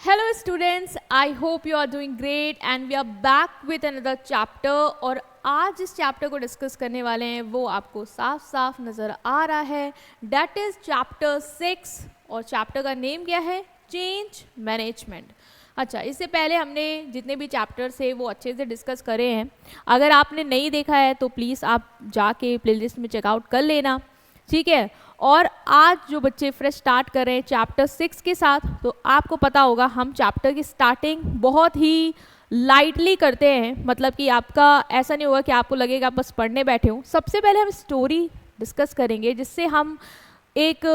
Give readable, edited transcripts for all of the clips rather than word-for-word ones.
Hello students, I hope you are doing great and we are back with another chapter। और आज जिस chapter को discuss करने वाले हैं वो आपको साफ साफ नज़र आ रहा है, डेट इज़ चैप्टर 6 और चैप्टर का नेम क्या है? Change management. अच्छा, इससे पहले हमने जितने भी चैप्टर्स है वो अच्छे से डिस्कस करे हैं। अगर आपने नहीं देखा है तो प्लीज़ आप जाके प्लेलिस्ट में चेकआउट कर लेना, ठीक है। और आज जो बच्चे फ्रेश स्टार्ट कर रहे हैं चैप्टर 6 के साथ, तो आपको पता होगा हम चैप्टर की स्टार्टिंग बहुत ही लाइटली करते हैं। मतलब कि आपका ऐसा नहीं होगा कि आपको लगेगा आप बस पढ़ने बैठे हो। सबसे पहले हम स्टोरी डिस्कस करेंगे जिससे हम एक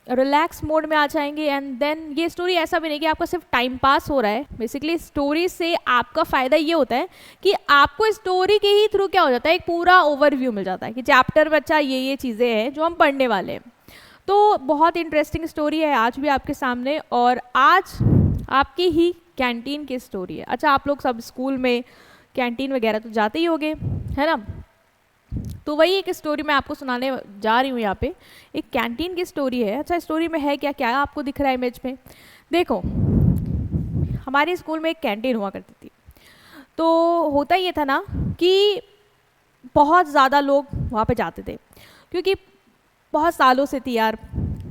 रिलैक्स मोड में आ जाएंगे एंड देन ये स्टोरी ऐसा बनेगी आपका सिर्फ टाइम पास हो रहा है। बेसिकली स्टोरी से आपका फ़ायदा ये होता है कि आपको स्टोरी के ही थ्रू क्या हो जाता है, एक पूरा ओवरव्यू मिल जाता है कि चैप्टर में अच्छा ये चीज़ें हैं जो हम पढ़ने वाले हैं। तो बहुत इंटरेस्टिंग स्टोरी है आज भी आपके सामने, और आज आपकी ही कैंटीन की स्टोरी है। अच्छा, आप लोग सब स्कूल में कैंटीन वगैरह तो जाते ही होंगे, है ना। तो वही एक स्टोरी मैं आपको सुनाने जा रही हूँ। यहाँ पे एक कैंटीन की स्टोरी है। अच्छा, स्टोरी में है क्या क्या आपको दिख रहा है इमेज में? देखो, हमारे स्कूल में एक कैंटीन हुआ करती थी। तो होता ये था ना कि बहुत ज़्यादा लोग वहाँ पे जाते थे, क्योंकि बहुत सालों से थी यार,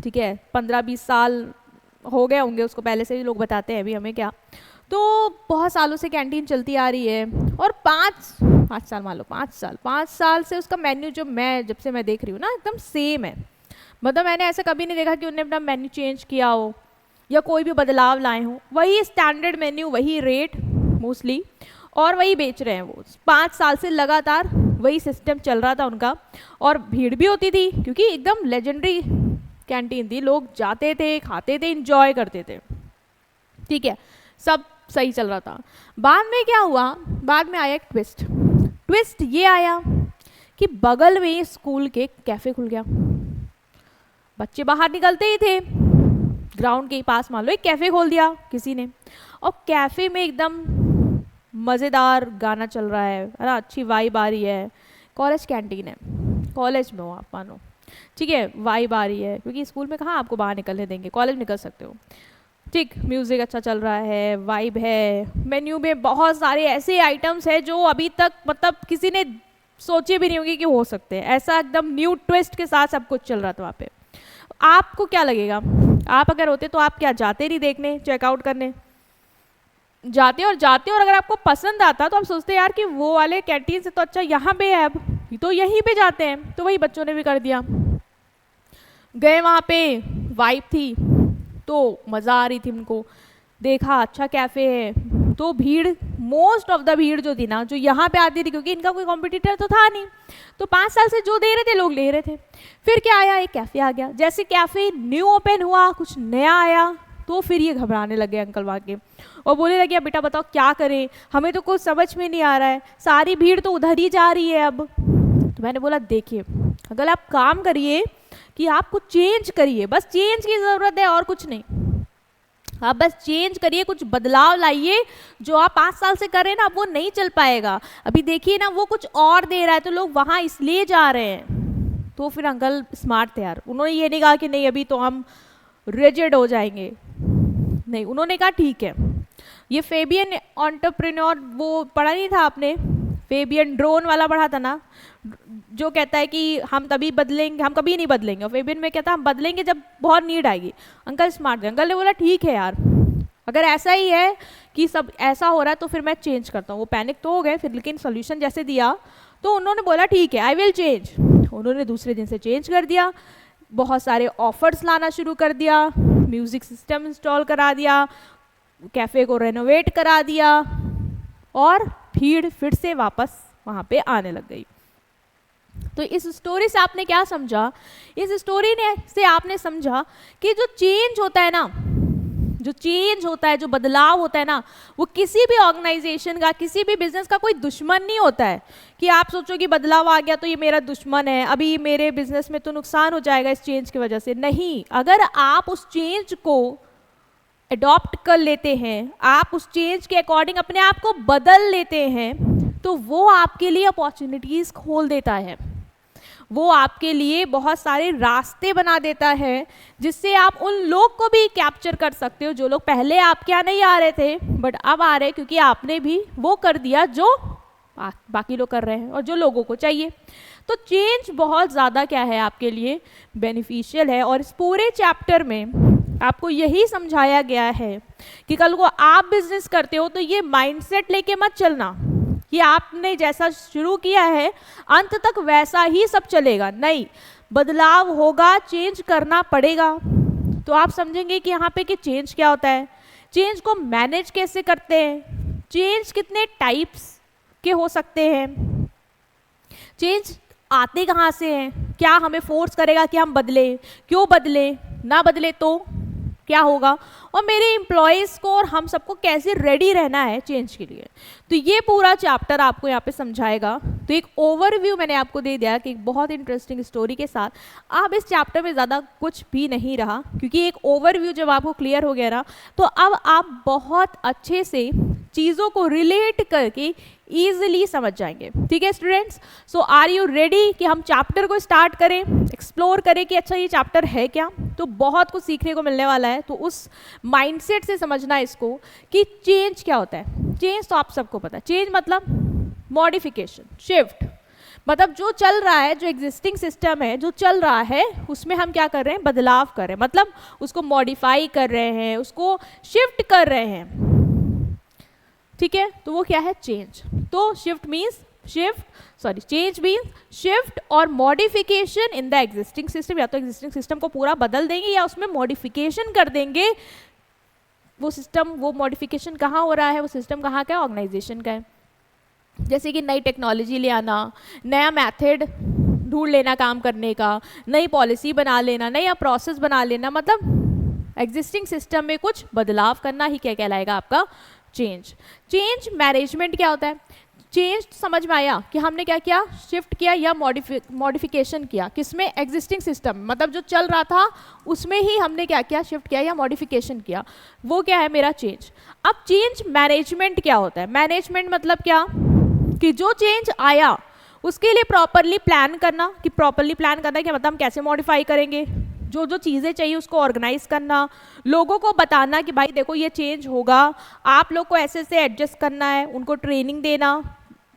ठीक है, 15-20 साल हो गए होंगे उसको, पहले से ही लोग बताते हैं, अभी हमें क्या। तो बहुत सालों से कैंटीन चलती आ रही है और 5 साल मान लो, 5 साल से उसका मेन्यू जो जब से मैं देख रही हूँ ना एकदम सेम है। मतलब मैंने ऐसा कभी नहीं देखा कि उन्होंने अपना मेन्यू चेंज किया हो या कोई भी बदलाव लाए हो। वही स्टैंडर्ड मेन्यू, वही रेट मोस्टली, और वही बेच रहे हैं वो। 5 साल से लगातार वही सिस्टम चल रहा था उनका। और भीड़ भी होती थी क्योंकि एकदम लेजेंडरी कैंटीन थी, लोग जाते थे, खाते थे, इंजॉय करते थे, ठीक है, सब सही चल रहा था। बाद में क्या हुआ, बाद में आया एक ट्विस्ट ये आया कि बगल में स्कूल के कैफ़े खुल गया। बच्चे बाहर निकलते ही थे, ग्राउंड के पास मान लो एक कैफ़े खोल दिया किसी ने, और कैफ़े में एकदम मज़ेदार गाना चल रहा है ना, अच्छी वाइब आ रही है। कॉलेज कैंटीन है, कॉलेज में हो आप मानो, ठीक है, वाइब आ रही है, क्योंकि स्कूल में कहाँ आपको बाहर निकलने देंगे, कॉलेज निकल सकते हो, ठीक। म्यूज़िक अच्छा चल रहा है, वाइब है, मेन्यू में बहुत सारे ऐसे आइटम्स हैं जो अभी तक मतलब किसी ने सोचे भी नहीं होंगे कि हो सकते हैं। ऐसा एकदम न्यू ट्विस्ट के साथ सब कुछ चल रहा था वहाँ पे। आपको क्या लगेगा, आप अगर होते तो आप क्या जाते नहीं देखने, चेकआउट करने? जाते और अगर आपको पसंद आता तो आप सोचते यार कि वो वाले कैंटीन से तो अच्छा यहाँ पे है, अब तो यहीं पे जाते हैं। तो वही बच्चों ने भी कर दिया, गए वहाँ पे, वाइब थी तो मज़ा आ रही थी उनको, देखा अच्छा कैफ़े है, तो भीड़, मोस्ट ऑफ द भीड़ जो थी ना, जो यहाँ पे आती थी, क्योंकि इनका कोई कॉम्पिटिटर तो था नहीं, तो 5 साल से जो दे रहे थे लोग ले रहे थे। फिर क्या आया, एक कैफ़े आ गया। जैसे कैफ़े न्यू ओपन हुआ, कुछ नया आया, तो फिर ये घबराने लगे अंकल वहाँ के, और बोले लगे बेटा बताओ क्या करें, हमें तो कुछ समझ में नहीं आ रहा है, सारी भीड़ तो उधर ही जा रही है अब। तो मैंने बोला देखिए, अगर आप काम करिए कि आप कुछ चेंज करिए, बस चेंज की ज़रूरत है और कुछ नहीं। आप बस चेंज करिए, कुछ बदलाव लाइए। जो आप 5 साल से कर रहे हैं ना, वो नहीं चल पाएगा। अभी देखिए ना, वो कुछ और दे रहा है तो लोग वहाँ इसलिए जा रहे हैं। तो फिर अंकल स्मार्ट थे यार, उन्होंने ये नहीं कहा कि नहीं अभी तो हम रिजिड हो जाएंगे, नहीं, उन्होंने कहा ठीक है। ये फेबियन एंटरप्रेन्योर, वो पढ़ा नहीं था आपने, फेबियन ड्रोन वाला पढ़ा था ना, जो कहता है कि हम तभी बदलेंगे, हम कभी नहीं बदलेंगे, और फेबियन में कहता है हम बदलेंगे जब बहुत नीड आएगी। अंकल स्मार्ट थे, अंकल ने बोला ठीक है यार, अगर ऐसा ही है कि सब ऐसा हो रहा है तो फिर मैं चेंज करता हूँ। वो पैनिक तो हो गए फिर, लेकिन सोल्यूशन जैसे दिया तो उन्होंने बोला ठीक है आई विल चेंज। उन्होंने दूसरे दिन से चेंज कर दिया, बहुत सारे ऑफर्स लाना शुरू कर दिया, म्यूज़िक सिस्टम इंस्टॉल करा दिया, कैफ़े को रेनोवेट करा दिया, और भीड़ फिर से वापस वहाँ पे आने लग गई। तो इस स्टोरी से आपने क्या समझा? इस स्टोरी ने से आपने समझा कि जो चेंज होता है ना, जो चेंज होता है, जो बदलाव होता है ना, वो किसी भी ऑर्गेनाइजेशन का, किसी भी बिजनेस का कोई दुश्मन नहीं होता है कि आप सोचो कि बदलाव आ गया तो ये मेरा दुश्मन है, अभी मेरे बिजनेस में तो नुकसान हो जाएगा इस चेंज की वजह से। नहीं, अगर आप उस चेंज को अडॉप्ट कर लेते हैं, आप उस चेंज के अकॉर्डिंग अपने आप को बदल लेते हैं, तो वो आपके लिए अपॉर्चुनिटीज़ खोल देता है, वो आपके लिए बहुत सारे रास्ते बना देता है जिससे आप उन लोग को भी कैप्चर कर सकते हो जो लोग पहले आपके यहाँ नहीं आ रहे थे बट अब आ रहे, क्योंकि आपने भी वो कर दिया जो बाकी लोग कर रहे हैं और जो लोगों को चाहिए। तो चेंज बहुत ज़्यादा क्या है आपके लिए बेनिफिशियल है। और इस पूरे चैप्टर में आपको यही समझाया गया है कि कल को आप बिजनेस करते हो तो ये माइंडसेट लेके मत चलना कि आपने जैसा शुरू किया है अंत तक वैसा ही सब चलेगा, नहीं, बदलाव होगा, चेंज करना पड़ेगा। तो आप समझेंगे कि यहाँ पे कि चेंज क्या होता है, चेंज को मैनेज कैसे करते हैं, चेंज कितने टाइप्स के हो सकते हैं, चेंज आते कहाँ से हैं, क्या हमें फोर्स करेगा कि हम बदले, क्यों बदले, ना बदले तो क्या होगा, और मेरे एम्प्लॉयज़ को और हम सबको कैसे रेडी रहना है चेंज के लिए। तो ये पूरा चैप्टर आपको यहाँ पे समझाएगा। तो एक ओवरव्यू मैंने आपको दे दिया कि एक बहुत इंटरेस्टिंग स्टोरी के साथ अब इस चैप्टर में ज़्यादा कुछ भी नहीं रहा, क्योंकि एक ओवरव्यू जब आपको क्लियर हो गया ना तो अब आप बहुत अच्छे से चीज़ों को रिलेट करके ईजिली समझ जाएंगे। ठीक है students, so are you ready कि हम चैप्टर को स्टार्ट करें, एक्सप्लोर करें कि अच्छा ये चैप्टर है क्या। तो बहुत कुछ सीखने को मिलने वाला है। तो उस माइंडसेट से समझना इसको कि चेंज क्या होता है। चेंज तो आप सबको पता है, चेंज मतलब मॉडिफिकेशन, शिफ्ट, मतलब जो चल रहा है, जो एग्जिस्टिंग सिस्टम है जो चल रहा है उसमें हम क्या कर रहे हैं, बदलाव कर रहे हैं, मतलब उसको मॉडिफाई कर रहे हैं, उसको शिफ्ट कर रहे हैं। ठीक है, तो वो क्या है, चेंज। तो shift means change means shift और modification in the existing system. या तो एग्जिस्टिंग सिस्टम को पूरा बदल देंगे या उसमें मॉडिफिकेशन कर देंगे। वो सिस्टम, वो मॉडिफिकेशन कहाँ हो रहा है, वो सिस्टम कहाँ का है, ऑर्गेनाइजेशन का है। जैसे कि नई टेक्नोलॉजी ले आना, नया मेथड ढूंढ लेना काम करने का, नई पॉलिसी बना लेना, नया प्रोसेस बना लेना, मतलब एग्जिस्टिंग सिस्टम में कुछ बदलाव करना ही क्या कहलाएगा आपका चेंज। चेंज मैनेजमेंट क्या होता है, चेंज समझ में आया कि हमने क्या किया, शिफ्ट किया या मॉडिफिकेशन किया, किसमें, एग्जिस्टिंग सिस्टम, मतलब जो चल रहा था उसमें ही हमने क्या किया, शिफ्ट किया या मॉडिफिकेशन किया, वो क्या है मेरा चेंज। अब चेंज मैनेजमेंट क्या होता है, मैनेजमेंट मतलब क्या कि जो चेंज आया उसके लिए प्रॉपरली प्लान करना, कि प्रॉपरली प्लान करना कि मतलब हम कैसे मॉडिफाई करेंगे, जो जो चीज़ें चाहिए उसको ऑर्गेनाइज करना, लोगों को बताना कि भाई देखो ये चेंज होगा, आप लोग को ऐसे से एडजस्ट करना है, उनको ट्रेनिंग देना,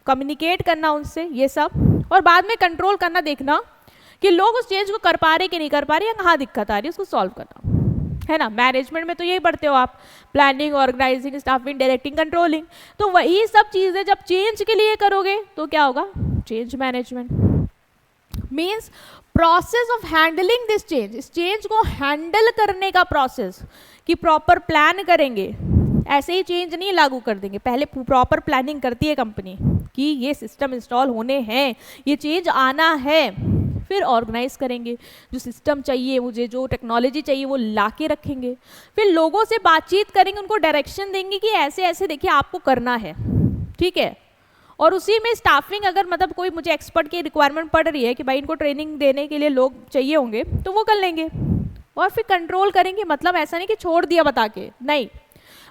कम्युनिकेट करना उनसे, ये सब। और बाद में कंट्रोल करना, देखना कि लोग उस चेंज को कर पा रहे कि नहीं कर पा रहे, या कहाँ दिक्कत आ रही है उसको सॉल्व करना, है ना। मैनेजमेंट में तो यही पढ़ते हो आप, planning, organizing, staffing, directing, controlling. तो वही सब चीज़ें जब चेंज के लिए करोगे तो क्या होगा, change management. Means process of handling this change, इस चेंज को हैंडल करने का प्रोसेस, कि प्रॉपर प्लान करेंगे, ऐसे ही चेंज नहीं लागू कर देंगे, पहले प्रॉपर प्लानिंग करती है कंपनी कि ये सिस्टम इंस्टॉल होने हैं, ये चेंज आना है, फिर ऑर्गेनाइज करेंगे, जो सिस्टम चाहिए मुझे, जो टेक्नोलॉजी चाहिए वो ला के रखेंगे, फिर लोगों से बातचीत करेंगे, उनको डायरेक्शन देंगे कि ऐसे ऐसे देखिए आपको करना है, ठीक है। और उसी में स्टाफिंग, अगर मतलब कोई मुझे एक्सपर्ट की रिक्वायरमेंट पड़ रही है कि भाई इनको ट्रेनिंग देने के लिए लोग चाहिए होंगे, तो वो कर लेंगे। और फिर कंट्रोल करेंगे, मतलब ऐसा नहीं कि छोड़ दिया बता के, नहीं,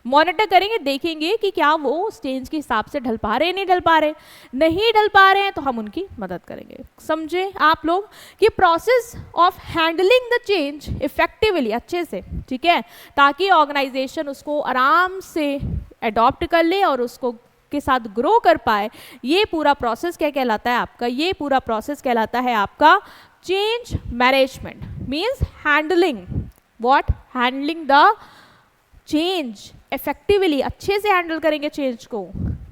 मॉनिटर करेंगे, देखेंगे कि क्या वो चेंज के हिसाब से ढल पा रहे हैं, नहीं ढल पा रहे, नहीं ढल पा रहे हैं तो हम उनकी मदद करेंगे। समझे आप लोग कि process of handling the change effectively, अच्छे से, ठीक है, ताकि ऑर्गेनाइजेशन उसको आराम से अडॉप्ट कर ले और उसको के साथ ग्रो कर पाए। ये पूरा प्रोसेस क्या कहलाता है आपका, ये पूरा प्रोसेस कहलाता है आपका change management. Means handling what, handling the change effectively, अच्छे से हैंडल करेंगे चेंज को,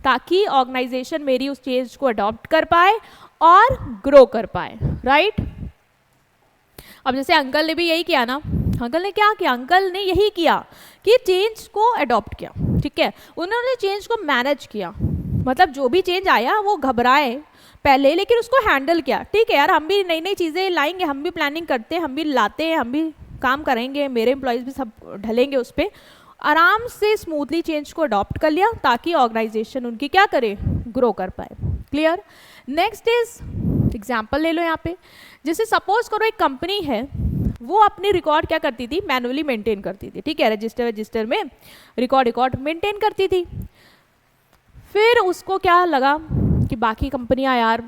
ताकि ऑर्गेनाइजेशन मेरी उस चेंज को अडॉप्ट कर पाए और ग्रो कर पाए, राइट। अब जैसे अंकल ने भी यही किया ना, अंकल ने क्या किया, अंकल ने यही किया कि चेंज को अडॉप्ट किया, ठीक है, उन्होंने चेंज को मैनेज किया, मतलब जो भी चेंज आया वो घबराए पहले, लेकिन उसको हैंडल किया। ठीक है यार, हम भी नई नई चीज़ें लाएंगे, हम भी प्लानिंग करते हैं, हम भी लाते हैं, हम भी काम करेंगे, मेरे एम्प्लॉयज़ भी सब ढलेंगे उस पर, आराम से स्मूथली चेंज को अडॉप्ट कर लिया ताकि ऑर्गेनाइजेशन उनकी क्या करे, ग्रो कर पाए। क्लियर। नेक्स्ट इज एग्जाम्पल ले लो यहाँ पे, जैसे सपोज करो एक कंपनी है, वो अपनी रिकॉर्ड क्या करती थी, मैनुअली मेंटेन करती थी, ठीक है, रजिस्टर में रिकॉर्ड मेंटेन करती थी। फिर उसको क्या लगा कि बाकी कंपनियां यार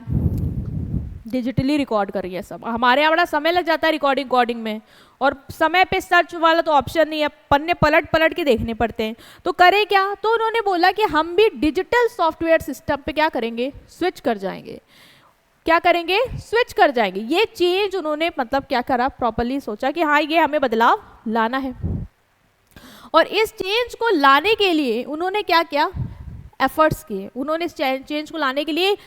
डिजिटली रिकॉर्ड कर रही है सब। हमारे यहाँ बड़ा समय लग जाता है रिकॉर्डिंग में, और समय पे सर्च वाला तो ऑप्शन नहीं है, पन्ने पलट पलट के देखने पड़ते हैं। तो करें क्या, तो उन्होंने बोला कि हम भी डिजिटल सॉफ्टवेयर सिस्टम पे क्या करेंगे, स्विच कर जाएंगे। क्या करेंगे, स्विच कर जाएंगे। ये चेंज उन्होंने मतलब क्या करा, प्रॉपरली सोचा कि हाँ ये हमें बदलाव लाना है, और इस चेंज को लाने के लिए उन्होंने क्या किया, एफर्ट्स किए। उन्होंने इस चेंज को लाने के लिए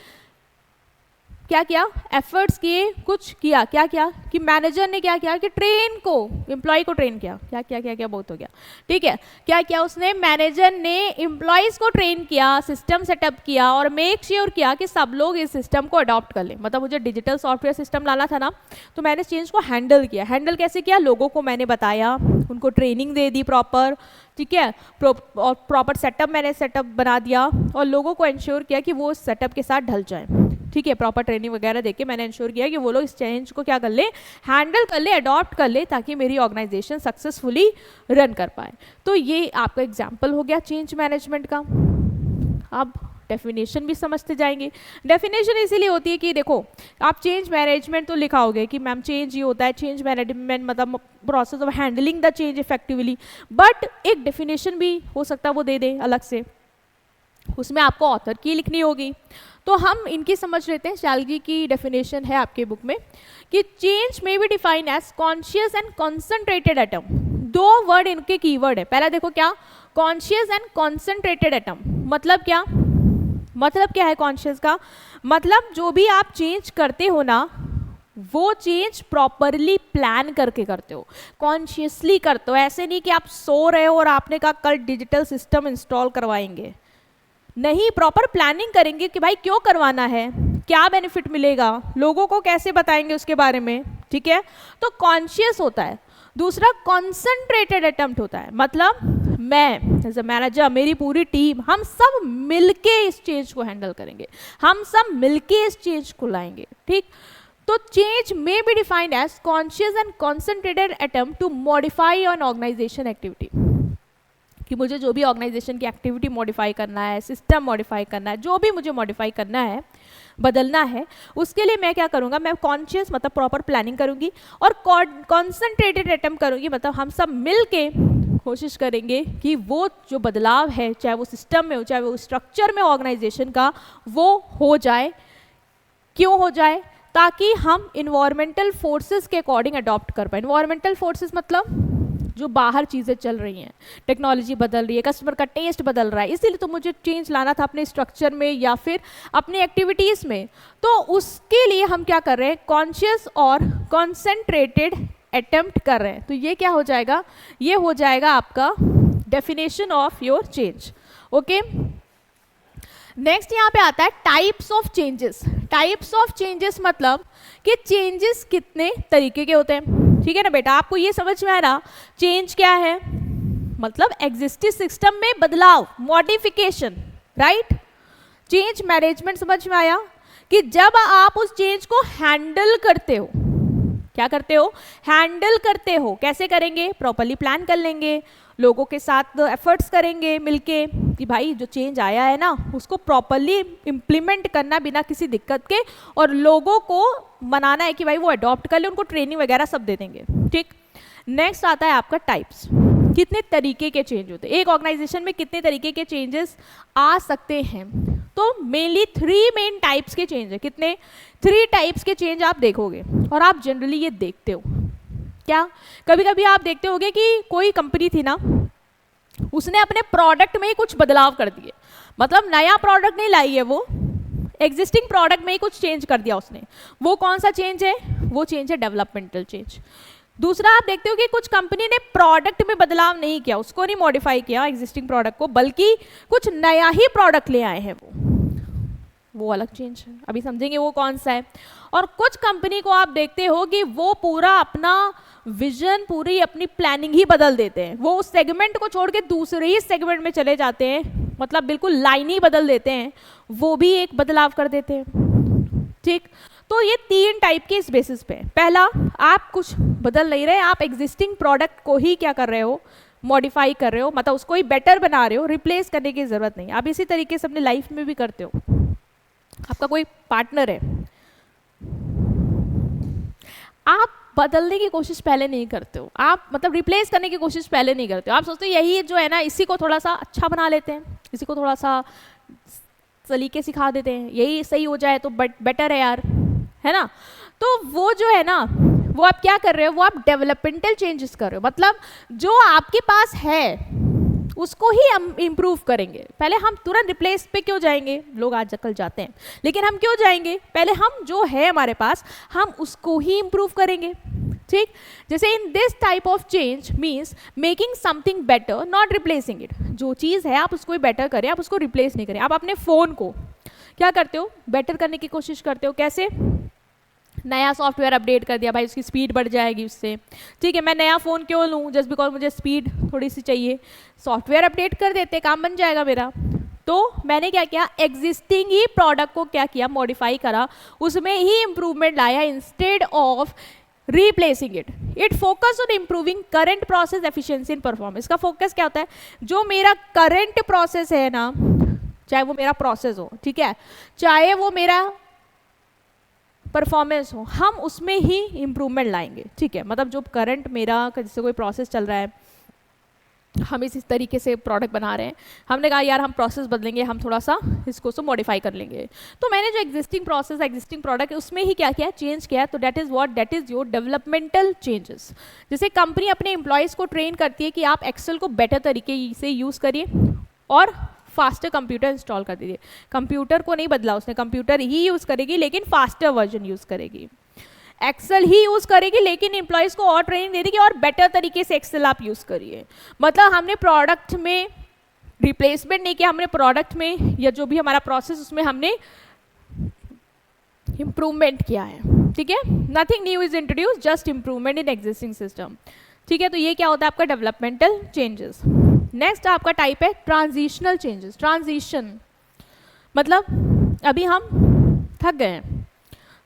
क्या किया, एफर्ट्स किए, कुछ किया। क्या किया कि मैनेजर ने क्या किया कि ट्रेन को, एम्प्लॉय को ट्रेन किया। क्या बहुत हो गया, ठीक है। क्या किया उसने, मैनेजर ने एम्प्लॉयज को ट्रेन किया, सिस्टम सेटअप किया, और मेक श्योर किया कि सब लोग इस सिस्टम को अडॉप्ट कर लें। मतलब मुझे डिजिटल सॉफ्टवेयर सिस्टम लाना था ना, तो मैंने इस चेंज को हैंडल किया। हैंडल कैसे किया, लोगों को मैंने बताया, उनको ट्रेनिंग दे दी प्रॉपर, ठीक है, और प्रॉपर सेटअप मैंने सेटअप बना दिया, और लोगों को इंश्योर किया कि वो इस सेटअप के साथ ढल जाएं, ठीक है। प्रॉपर ट्रेनिंग वगैरह देके मैंने इंश्योर किया कि वो लोग इस चेंज को क्या कर ले, हैंडल कर ले, अडॉप्ट कर ले, ताकि मेरी ऑर्गेनाइजेशन सक्सेसफुली रन कर पाए। तो ये आपका एग्जाम्पल हो गया चेंज मैनेजमेंट का। अब डेफिनेशन भी समझते जाएंगे। डेफिनेशन इसीलिए होती है कि देखो, आप चेंज मैनेजमेंट तो लिखाओगे कि मैम चेंज ये होता है, चेंज मैनेजमेंट मतलब process of handling the change effectively, but एक डेफिनेशन भी हो सकता है वो दे दे अलग से, उसमें आपको ऑथर की लिखनी होगी। तो हम इनकी समझ लेते हैं। शैलजी की डेफिनेशन है आपके बुक में कि change may be define as conscious and concentrated atom. दो वर्ड इनके कीवर्ड है। पहला देखो क्या, कॉन्शियस एंड कॉन्सेंट्रेटेड एटम। मतलब क्या, मतलब क्या है कॉन्शियस का, मतलब जो भी आप चेंज करते हो ना, वो चेंज प्रॉपरली प्लान करके करते हो, कॉन्शियसली करते हो। ऐसे नहीं कि आप सो रहे हो और आपने कहा कल डिजिटल सिस्टम इंस्टॉल करवाएंगे, नहीं, प्रॉपर प्लानिंग करेंगे कि भाई क्यों करवाना है, क्या बेनिफिट मिलेगा, लोगों को कैसे बताएंगे उसके बारे में, ठीक है। तो कॉन्शियस होता है। दूसरा कॉन्सेंट्रेटेड अटेम्प्ट होता है, मतलब मैं एज अ मैनेजर, मेरी पूरी टीम, हम सब मिलके इस चेंज को हैंडल करेंगे, हम सब मिलके इस चेंज को लाएंगे, ठीक। तो change may be defined as conscious and concentrated attempt to modify an organization activity, कि मुझे जो भी ऑर्गेनाइजेशन की एक्टिविटी मॉडिफाई करना है, सिस्टम मॉडिफाई करना है, जो भी मुझे मॉडिफाई करना है, बदलना है, उसके लिए मैं क्या करूँगा, मैं कॉन्शियस मतलब प्रॉपर प्लानिंग करूँगी, और कॉन्सेंट्रेटेड अटेम्प्ट करूँगी, मतलब हम सब मिल के कोशिश करेंगे कि वो जो बदलाव है, चाहे वो सिस्टम में हो, चाहे वो स्ट्रक्चर में ऑर्गेनाइजेशन का, वो हो जाए। क्यों हो जाए, ताकि हम इन्वायरमेंटल फोर्सेस के अकॉर्डिंग अडॉप्ट कर पाए। इन्वायरमेंटल फोर्सेस मतलब जो बाहर चीज़ें चल रही हैं, टेक्नोलॉजी बदल रही है, कस्टमर का टेस्ट बदल रहा है, इसीलिए तो मुझे चेंज लाना था अपने स्ट्रक्चर में या फिर अपनी एक्टिविटीज़ में। तो उसके लिए हम क्या कर रहे हैं, कॉन्शियस और कॉन्सेंट्रेटेड अटेम्प्ट कर रहे हैं। तो ये क्या हो जाएगा, ये हो जाएगा आपका definition of your change. Okay, next यहाँ पे आता है types of changes. Types of changes मतलब कि चेंजेस कितने तरीके के होते हैं, ठीक है ना बेटा। आपको ये समझ में आ रहा, चेंज क्या है, मतलब एग्जिस्टिंग सिस्टम में बदलाव, मॉडिफिकेशन, राइट। चेंज मैनेजमेंट समझ में आया कि जब आप उस चेंज को हैंडल करते हो, क्या करते हो, हैंडल करते हो। कैसे करेंगे, प्रॉपरली प्लान कर लेंगे, लोगों के साथ एफर्ट्स करेंगे मिलके कि भाई जो चेंज आया है ना, उसको प्रॉपरली इम्प्लीमेंट करना बिना किसी दिक्कत के, और लोगों को मनाना है कि भाई वो अडॉप्ट कर ले, उनको ट्रेनिंग वगैरह सब दे देंगे, ठीक। नेक्स्ट आता है आपका टाइप्स, कितने तरीके के चेंज होते हैं, एक ऑर्गेनाइजेशन में कितने तरीके के चेंजेस आ सकते हैं। तो मेनली 3 मेन टाइप्स के चेंज है। कितने, 3 टाइप्स के चेंज आप देखोगे, और आप जनरली ये देखते हो क्या, कभी कभी आप देखते होगे कि कोई कंपनी थी ना, उसने अपने प्रोडक्ट में ही कुछ बदलाव कर दिए, मतलब नया प्रोडक्ट नहीं लाई है, वो एग्जिस्टिंग प्रोडक्ट में ही कुछ चेंज कर दिया उसने। वो कौन सा चेंज है, वो चेंज है डेवलपमेंटल चेंज। दूसरा आप देखते हो कि कुछ कंपनी ने प्रोडक्ट में बदलाव नहीं किया, उसको नहीं मॉडिफाई किया एग्जिस्टिंग प्रोडक्ट को, बल्कि कुछ नया ही प्रोडक्ट ले आए हैं, वो अलग चेंज है, अभी समझेंगे वो कौन सा है। और कुछ कंपनी को आप देखते हो कि वो पूरा अपना विजन, पूरी अपनी प्लानिंग ही बदल देते हैं, वो उस सेगमेंट को छोड़ के दूसरे ही सेगमेंट में चले जाते हैं, मतलब बिल्कुल लाइन ही बदल देते हैं, वो भी एक बदलाव कर देते हैं, ठीक। तो ये 3 टाइप के इस बेसिस पे। पहला, आप कुछ बदल नहीं रहे, आप एग्जिस्टिंग प्रोडक्ट को ही क्या कर रहे हो, मॉडिफाई कर रहे हो, मतलब उसको ही बेटर बना रहे हो, रिप्लेस करने की जरूरत नहीं। आप इसी तरीके से अपनी लाइफ में भी करते हो। आपका कोई पार्टनर है, आप बदलने की कोशिश पहले नहीं करते हो, आप मतलब रिप्लेस करने की कोशिश पहले नहीं करते हो। आप सोचते हो यही जो है ना, इसी को थोड़ा सा अच्छा बना लेते हैं, इसी को थोड़ा सा सलीके सिखा देते हैं, यही सही हो जाए तो बेटर है यार, है ना। तो वो जो है ना, वो आप क्या कर रहे हो, वो आप डेवलपमेंटल चेंजेस कर रहे हो। मतलब जो आपके पास है उसको ही हम इम्प्रूव करेंगे। पहले हम तुरंत रिप्लेस पे क्यों जाएंगे, लोग आजकल जाते हैं, लेकिन हम क्यों जाएंगे, पहले हम जो है हमारे पास हम उसको ही इम्प्रूव करेंगे। ठीक, जैसे in this type of change means making something better not replacing it. जो चीज़ है आप उसको ही बेटर करें, आप उसको रिप्लेस नहीं करें। आप अपने फ़ोन को क्या करते हो, बेटर करने की कोशिश करते हो। कैसे, नया सॉफ्टवेयर अपडेट कर दिया, भाई उसकी स्पीड बढ़ जाएगी उससे। ठीक है, मैं नया फ़ोन क्यों लूँ, जस्ट बिकॉज मुझे स्पीड थोड़ी सी चाहिए, सॉफ्टवेयर अपडेट कर देते, काम बन जाएगा मेरा। तो मैंने क्या किया, एग्जिस्टिंग ही प्रोडक्ट को क्या किया, मॉडिफाई करा, उसमें ही इंप्रूवमेंट लाया instead of replacing it. It focus on improving current process efficiency in performance. इसका फोकस क्या होता है, जो मेरा करंट प्रोसेस है ना, चाहे वो मेरा प्रोसेस हो, ठीक है, चाहे वो मेरा परफॉर्मेंस हो, हम उसमें ही इम्प्रूवमेंट लाएंगे। ठीक है, मतलब जो करंट मेरा जैसे कोई प्रोसेस चल रहा है, हम इस तरीके से प्रोडक्ट बना रहे हैं, हमने कहा यार हम प्रोसेस बदलेंगे, हम थोड़ा सा इसको मॉडिफाई कर लेंगे। तो मैंने जो एग्जिस्टिंग प्रोसेस एग्जिस्टिंग प्रोडक्ट है उसमें ही क्या किया, चेंज किया। तो that is what, that is your developmental changes. जैसे कंपनी अपने एम्प्लॉयज़ को ट्रेन करती है कि आप एक्सेल को बेटर तरीके से यूज़ करिए और फास्टर कंप्यूटर इंस्टॉल कर दीजिए। कंप्यूटर को नहीं बदला उसने, कंप्यूटर ही यूज़ करेगी लेकिन फास्टर वर्जन यूज़ करेगी, एक्सेल ही यूज़ करेगी लेकिन एम्प्लॉयज़ को और ट्रेनिंग दे देगी और बेटर तरीके से एक्सेल आप यूज़ करिए। मतलब हमने प्रोडक्ट में रिप्लेसमेंट नहीं किया, हमने प्रोडक्ट में या जो भी हमारा प्रोसेस उसमें हमने इम्प्रूवमेंट किया है। ठीक है, nothing new is introduce, just improvement in existing system. ठीक है, तो ये क्या होता है आपका डेवलपमेंटल चेंजेस। नेक्स्ट आपका टाइप है ट्रांजिशनल चेंजेस। ट्रांजिशन मतलब अभी हम थक गए हैं,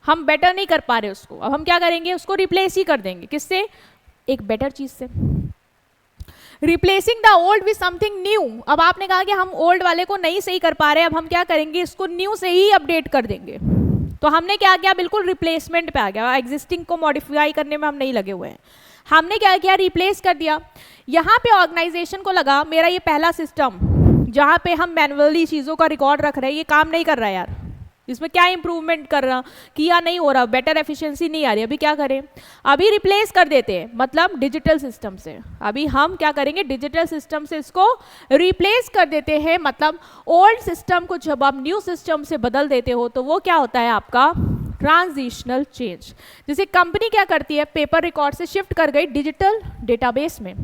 हम बेटर नहीं कर पा रहे उसको, अब हम क्या करेंगे, उसको रिप्लेस ही कर देंगे। किससे, एक बेटर चीज से। Replacing the old with something new. अब आपने कहा कि हम ओल्ड वाले को नहीं सही कर पा रहे, अब हम क्या करेंगे, इसको न्यू से ही अपडेट कर देंगे। तो हमने क्या किया, बिल्कुल रिप्लेसमेंट पे आ गया, एग्जिस्टिंग को मॉडिफाई करने में हम नहीं लगे हुए हैं। हमने क्या किया, रिप्लेस कर दिया। यहाँ पे ऑर्गेनाइजेशन को लगा मेरा ये पहला सिस्टम जहाँ पे हम मैनुअली चीज़ों का रिकॉर्ड रख रहे हैं, ये काम नहीं कर रहा है यार, इसमें क्या इंप्रूवमेंट कर रहा किया नहीं हो रहा, बेटर एफिशिएंसी नहीं आ रही, अभी क्या करें, अभी रिप्लेस कर देते हैं, मतलब डिजिटल सिस्टम से। अभी हम क्या करेंगे, डिजिटल सिस्टम से इसको रिप्लेस कर देते हैं। मतलब ओल्ड सिस्टम को जब आप न्यू सिस्टम से बदल देते हो तो वो क्या होता है आपका ट्रांजिशनल चेंज। जैसे कंपनी क्या करती है, पेपर रिकॉर्ड से शिफ्ट कर गई डिजिटल डेटाबेस में,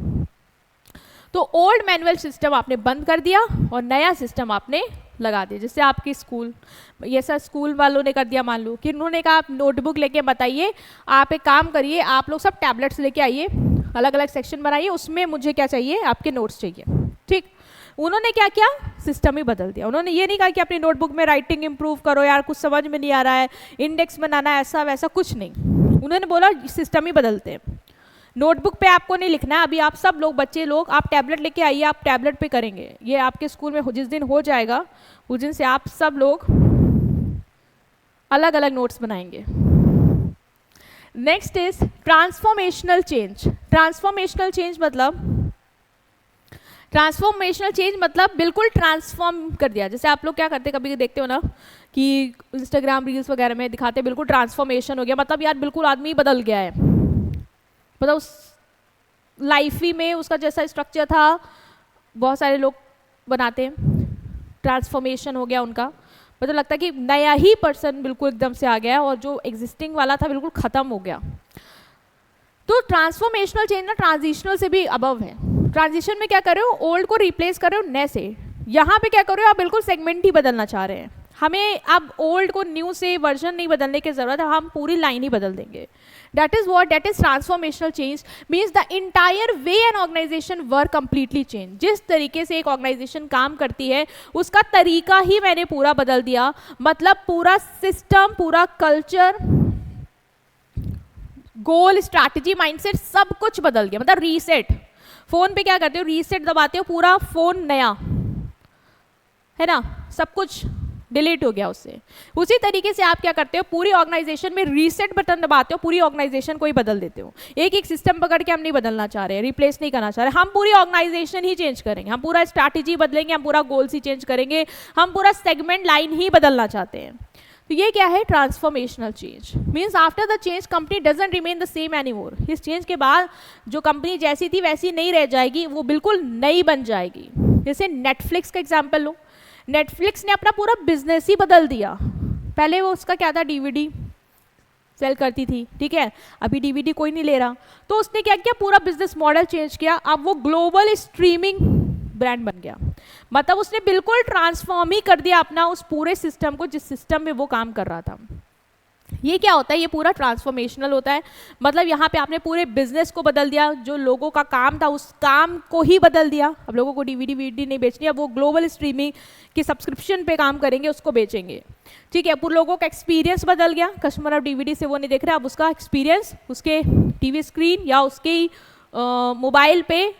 तो ओल्ड मैनुअल सिस्टम आपने बंद कर दिया और नया सिस्टम आपने लगा दिया। जैसे आपके स्कूल, ये सब स्कूल वालों ने कर दिया, मान लो कि उन्होंने कहा आप नोटबुक लेके बताइए, आप एक काम करिए, आप लोग सब टैबलेट्स लेके आइए, अलग अलग सेक्शन बनाइए, उसमें मुझे क्या चाहिए, आपके नोट्स चाहिए। ठीक, उन्होंने क्या किया, सिस्टम ही बदल दिया। उन्होंने ये नहीं कहा कि अपनी नोटबुक में राइटिंग इंप्रूव करो यार, कुछ समझ में नहीं आ रहा है, इंडेक्स बनाना, ऐसा वैसा कुछ नहीं। उन्होंने बोला सिस्टम ही बदलते हैं, नोटबुक पे आपको नहीं लिखना है, अभी आप सब लोग बच्चे लोग आप टैबलेट लेके आइए, आप टैबलेट पे करेंगे। ये आपके स्कूल में जिस दिन हो जाएगा उस दिन से आप सब लोग अलग अलग नोट्स बनाएंगे। Next is transformational change. Transformational change मतलब बिल्कुल ट्रांसफॉर्म कर दिया। जैसे आप लोग क्या करते हैं, कभी देखते हो ना कि इंस्टाग्राम रील्स वगैरह में दिखाते बिल्कुल ट्रांसफॉर्मेशन हो गया, मतलब यार बिल्कुल आदमी बदल गया है, मतलब उस लाइफ ही में उसका जैसा स्ट्रक्चर था, बहुत सारे लोग बनाते हैं, ट्रांसफॉर्मेशन हो गया उनका, मतलब लगता है कि नया ही पर्सन बिल्कुल एकदम से आ गया और जो एग्जिस्टिंग वाला था बिल्कुल खत्म हो गया। तो ट्रांसफॉर्मेशनल चेंज ना ट्रांजिशनल से भी अबव है। ट्रांजिशन में क्या कर रहे हो, ओल्ड को रिप्लेस कर रहे हो नए से। यहाँ पे क्या कर रहे हो, आप बिल्कुल सेगमेंट ही बदलना चाह रहे हैं। हमें अब ओल्ड को न्यू से वर्जन नहीं बदलने की जरूरत है, हम पूरी लाइन ही बदल देंगे। That is what, that is transformational change, means the entire way an organization work completely change। जिस तरीके से एक ऑर्गेनाइजेशन काम करती है उसका तरीका ही मैंने पूरा बदल दिया, मतलब पूरा सिस्टम, पूरा कल्चर, गोल, स्ट्रैटेजी, माइंडसेट सब कुछ बदल गया, मतलब रीसेट। फोन पे क्या करते हो, रीसेट दबाते हो, पूरा फोन नया है ना, सब कुछ डिलीट हो गया उससे। उसी तरीके से आप क्या करते हो, पूरी ऑर्गेनाइजेशन में रीसेट बटन दबाते हो, पूरी ऑर्गेनाइजेशन को ही बदल देते हो। एक एक सिस्टम पकड़ के हम नहीं बदलना चाह रहे, रिप्लेस नहीं करना चाह रहे, हम पूरी ऑर्गेनाइजेशन ही चेंज करेंगे, हम पूरा स्ट्रैटेजी बदलेंगे, हम पूरा गोल्स ही चेंज करेंगे, हम पूरा सेगमेंट लाइन ही बदलना चाहते हैं। तो ये क्या है, transformational change. Means after the change company doesn't remain the same anymore. इस चेंज के बाद जो कंपनी जैसी थी वैसी नहीं रह जाएगी, वो बिल्कुल नई बन जाएगी। जैसे नेटफ्लिक्स का एग्जाम्पल लो, नेटफ्लिक्स ने अपना पूरा बिजनेस ही बदल दिया। पहले वो उसका क्या था, डीवीडी सेल करती थी, ठीक है, अभी डीवीडी कोई नहीं ले रहा, तो उसने क्या किया, पूरा बिजनेस मॉडल चेंज किया, अब वो ग्लोबल स्ट्रीमिंग ब्रांड बन गया। मतलब उसने बिल्कुल ट्रांसफॉर्म ही कर दिया अपना उस पूरे सिस्टम को, जिस सिस्टम में वो काम कर रहा था। ये क्या होता है, ये पूरा ट्रांसफॉर्मेशनल होता है। मतलब यहाँ पे आपने पूरे बिजनेस को बदल दिया, जो लोगों का काम था उस काम को ही बदल दिया। अब लोगों को डीवीडी वीडी नहीं बेचनी, अब वो ग्लोबल स्ट्रीमिंग की सब्सक्रिप्शन पे काम करेंगे, उसको बेचेंगे, ठीक है। पूरे लोगों का एक्सपीरियंस बदल गया, कस्टमर अब डीवीडी से वो नहीं देख रहा, अब उसका एक्सपीरियंस उसके टीवी स्क्रीन या उसके मोबाइल पे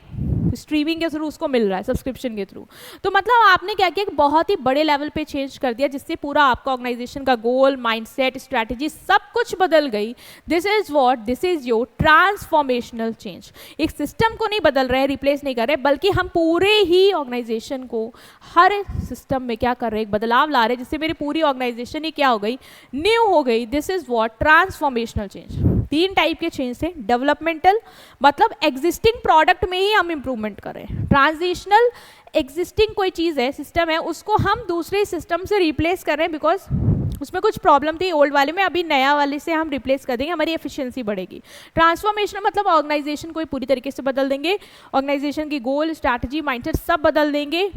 स्ट्रीमिंग के थ्रू उसको मिल रहा है, सब्सक्रिप्शन के थ्रू। तो मतलब आपने क्या किया, एक बहुत ही बड़े लेवल पे चेंज कर दिया, जिससे पूरा आपका ऑर्गेनाइजेशन का गोल, माइंडसेट, स्ट्रैटेजी सब कुछ बदल गई। This is what, this is your transformational change. एक सिस्टम को नहीं बदल रहे हैं, रिप्लेस नहीं कर रहे, बल्कि हम पूरे ही ऑर्गेनाइजेशन को हर सिस्टम में क्या कर रहे हैं, एक बदलाव ला रहे हैं, जिससे मेरी पूरी ऑर्गेनाइजेशन ही क्या हो गई, न्यू हो गई। This is what, transformational change. 3 type के चेंज थे। डेवलपमेंटल, मतलब एग्जिस्टिंग प्रोडक्ट में ही हम इंप्रूवमेंट करें। ट्रांजिशनल, एग्जिस्टिंग कोई चीज़ है, सिस्टम है, उसको हम दूसरे सिस्टम से रिप्लेस कर रहे हैं बिकॉज उसमें कुछ प्रॉब्लम थी ओल्ड वाले में, अभी नया वाले से हम रिप्लेस कर देंगे, हमारी एफिशिएंसी बढ़ेगी। ट्रांसफॉर्मेशन मतलब ऑर्गेनाइजेशन को पूरी तरीके से बदल देंगे, ऑर्गेनाइजेशन की गोल, स्ट्रैटेजी, माइंडसेट सब बदल देंगे,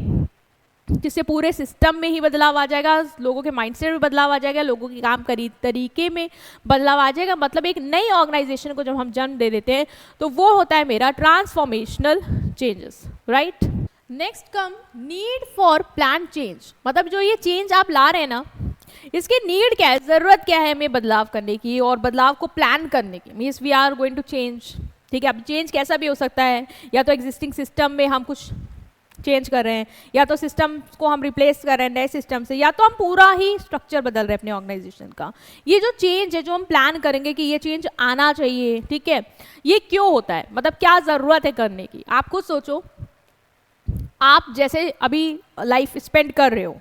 जिससे पूरे सिस्टम में ही बदलाव आ जाएगा, लोगों के माइंडसेट में बदलाव आ जाएगा, लोगों के काम करी तरीके में बदलाव आ जाएगा। मतलब एक नई ऑर्गेनाइजेशन को जब हम जन्म दे देते हैं तो वो होता है मेरा transformational changes, right. Next come need for plan change. मतलब जो ये चेंज आप ला रहे हैं ना, इसकी नीड क्या है, ज़रूरत क्या है हमें बदलाव करने की और बदलाव को प्लान करने की। Means we are going to change, ठीक है। अब चेंज कैसा भी हो सकता है, या तो एग्जिस्टिंग सिस्टम में हम कुछ चेंज कर रहे हैं, या तो सिस्टम को हम रिप्लेस कर रहे हैं नए सिस्टम से, या तो हम पूरा ही स्ट्रक्चर बदल रहे हैं अपने ऑर्गेनाइजेशन का। ये जो चेंज है, जो हम प्लान करेंगे कि ये चेंज आना चाहिए, ठीक है, ये क्यों होता है, मतलब क्या ज़रूरत है करने की। आप खुद सोचो, आप जैसे अभी लाइफ स्पेंड कर रहे हो,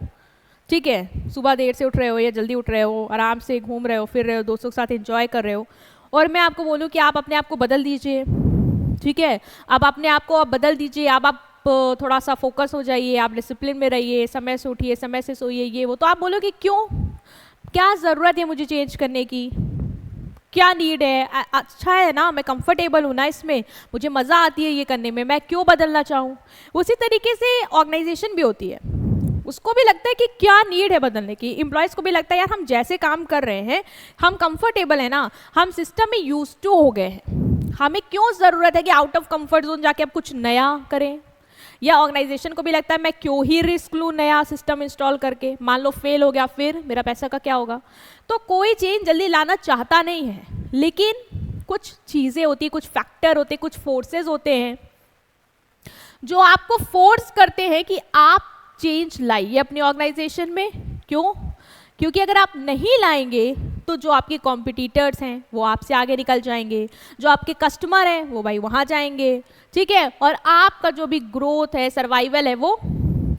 ठीक है, सुबह देर से उठ रहे हो या जल्दी उठ रहे हो, आराम से घूम रहे हो, फिर रहे हो, दोस्तों के साथ एंजॉय कर रहे हो, और मैं आपको बोलूँ कि आप अपने आप को बदल दीजिए, ठीक है, अब अपने आप को आप बदल दीजिए, अब आप थोड़ा सा फोकस हो जाइए, आप डिसिप्लिन में रहिए, समय से उठिए, समय से सोइए, ये वो। तो आप बोलोगे क्यों, क्या ज़रूरत है मुझे चेंज करने की, क्या नीड है, अच्छा है ना, मैं कंफर्टेबल हूँ ना इसमें, मुझे मज़ा आती है ये करने में, मैं क्यों बदलना चाहूँ। उसी तरीके से ऑर्गेनाइजेशन भी होती है, उसको भी लगता है कि क्या नीड है बदलने की। एम्प्लॉयज़ को भी लगता है यार हम जैसे काम कर रहे हैं, हम कंफर्टेबल है ना, हम सिस्टम में यूज टू हो गए हैं, हमें क्यों ज़रूरत है कि आउट ऑफ कंफर्ट जोन जाके अब कुछ नया करें। या ऑर्गेनाइजेशन को भी लगता है मैं क्यों ही रिस्क लूँ नया सिस्टम इंस्टॉल करके, मान लो फेल हो गया, फिर मेरा पैसा का क्या होगा। तो कोई चेंज जल्दी लाना चाहता नहीं है, लेकिन कुछ चीज़ें होती, कुछ फैक्टर होते, कुछ फोर्सेस होते हैं जो आपको फोर्स करते हैं कि आप चेंज लाइए अपनी ऑर्गेनाइजेशन में। क्यों? क्योंकि अगर आप नहीं लाएंगे तो जो आपके कॉम्पिटिटर्स हैं वो आपसे आगे निकल जाएंगे, जो आपके कस्टमर हैं वो भाई वहाँ जाएंगे, ठीक है, और आपका जो भी ग्रोथ है, सर्वाइवल है, वो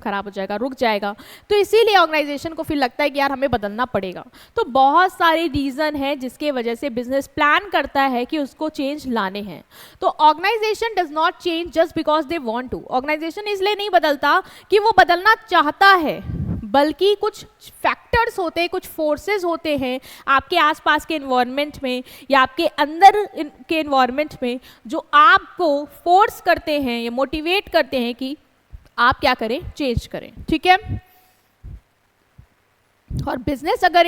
खराब हो जाएगा, रुक जाएगा। तो इसीलिए ऑर्गेनाइजेशन को फिर लगता है कि यार हमें बदलना पड़ेगा। तो बहुत सारे रीज़न है जिसके वजह से बिजनेस प्लान करता है कि उसको चेंज लाने हैं। तो organization does not change just because they want to. Organization इसलिए नहीं बदलता कि वो बदलना चाहता है, बल्कि कुछ फैक्टर्स होते हैं, कुछ फोर्सेस होते हैं आपके आसपास के एनवायरनमेंट में या आपके अंदर के एनवायरनमेंट में, जो आपको फोर्स करते हैं या मोटिवेट करते हैं कि आप क्या करें, चेंज करें, ठीक है। और बिजनेस अगर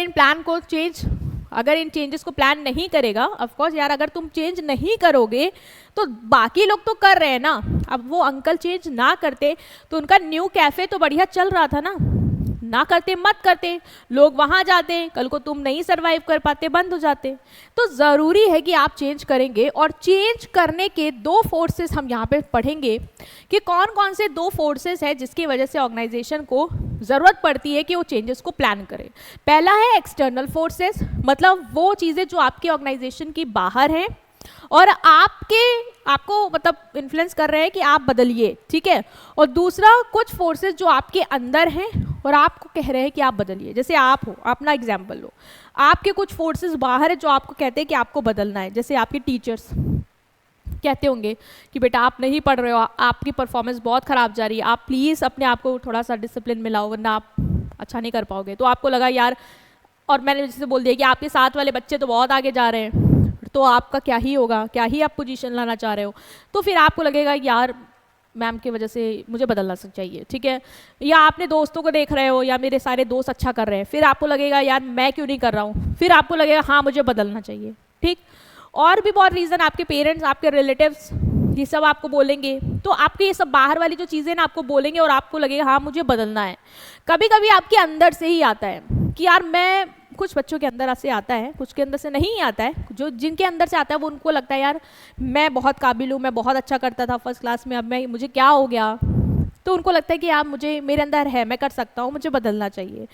इन चेंजेस को प्लान नहीं करेगा, ऑफ कोर्स यार अगर तुम चेंज नहीं करोगे तो बाकी लोग तो कर रहे हैं ना। अब वो अंकल चेंज ना करते तो उनका न्यू कैफे तो बढ़िया चल रहा था ना करते, मत करते, लोग वहाँ जाते, कल को तुम नहीं सर्वाइव कर पाते, बंद हो जाते। तो ज़रूरी है कि आप चेंज करेंगे, और चेंज करने के 2 फोर्सेस हम यहाँ पे पढ़ेंगे कि कौन कौन से 2 फोर्सेस हैं जिसकी वजह से ऑर्गेनाइजेशन को ज़रूरत पड़ती है कि वो चेंजेस को प्लान करें। पहला है एक्सटर्नल फोर्सेस, मतलब वो चीज़ें जो आपके ऑर्गेनाइजेशन की बाहर हैं और आपको मतलब इन्फ्लुएंस कर रहे हैं कि आप बदलिए, ठीक है। और दूसरा कुछ फोर्सेस जो आपके अंदर हैं और आपको कह रहे हैं कि आप बदलिए। जैसे आप हो, अपना एग्जाम्पल लो, आपके कुछ फोर्सेस बाहर है जो आपको कहते हैं कि आपको बदलना है। जैसे आपके टीचर्स कहते होंगे कि बेटा आप नहीं पढ़ रहे हो, आपकी परफॉर्मेंस बहुत ख़राब जा रही है, आप प्लीज़ अपने आप को थोड़ा सा डिसिप्लिन में लाओ वरना आप अच्छा नहीं कर पाओगे। तो आपको लगा यार, और मैंने जैसे बोल दिया कि आपके साथ वाले बच्चे तो बहुत आगे जा रहे हैं, तो आपका क्या ही होगा, क्या ही आप पोजीशन लाना चाह रहे हो। तो फिर आपको लगेगा यार मैम की वजह से मुझे बदलना चाहिए, ठीक है। या आपने दोस्तों को देख रहे हो या मेरे सारे दोस्त अच्छा कर रहे हैं, फिर आपको लगेगा यार मैं क्यों नहीं कर रहा हूँ, फिर आपको लगेगा हाँ मुझे बदलना चाहिए, ठीक। और भी बहुत रीज़न, आपके पेरेंट्स, आपके रिलेटिव्स, ये सब आपको बोलेंगे। तो आपके ये सब बाहर वाली जो चीज़ें ना आपको बोलेंगे और आपको लगेगा हाँ मुझे बदलना है। कभी कभी आपके अंदर से ही आता है कि यार मैं, कुछ बच्चों के अंदर से आता है, कुछ के अंदर से नहीं आता है। जो जिनके अंदर से आता है वो उनको लगता है यार मैं बहुत काबिल हूँ, मैं बहुत अच्छा करता था फर्स्ट क्लास में, अब मुझे क्या हो गया। तो उनको लगता है कि आप, मुझे मेरे अंदर है, मैं कर सकता हूँ, मुझे बदलना चाहिए,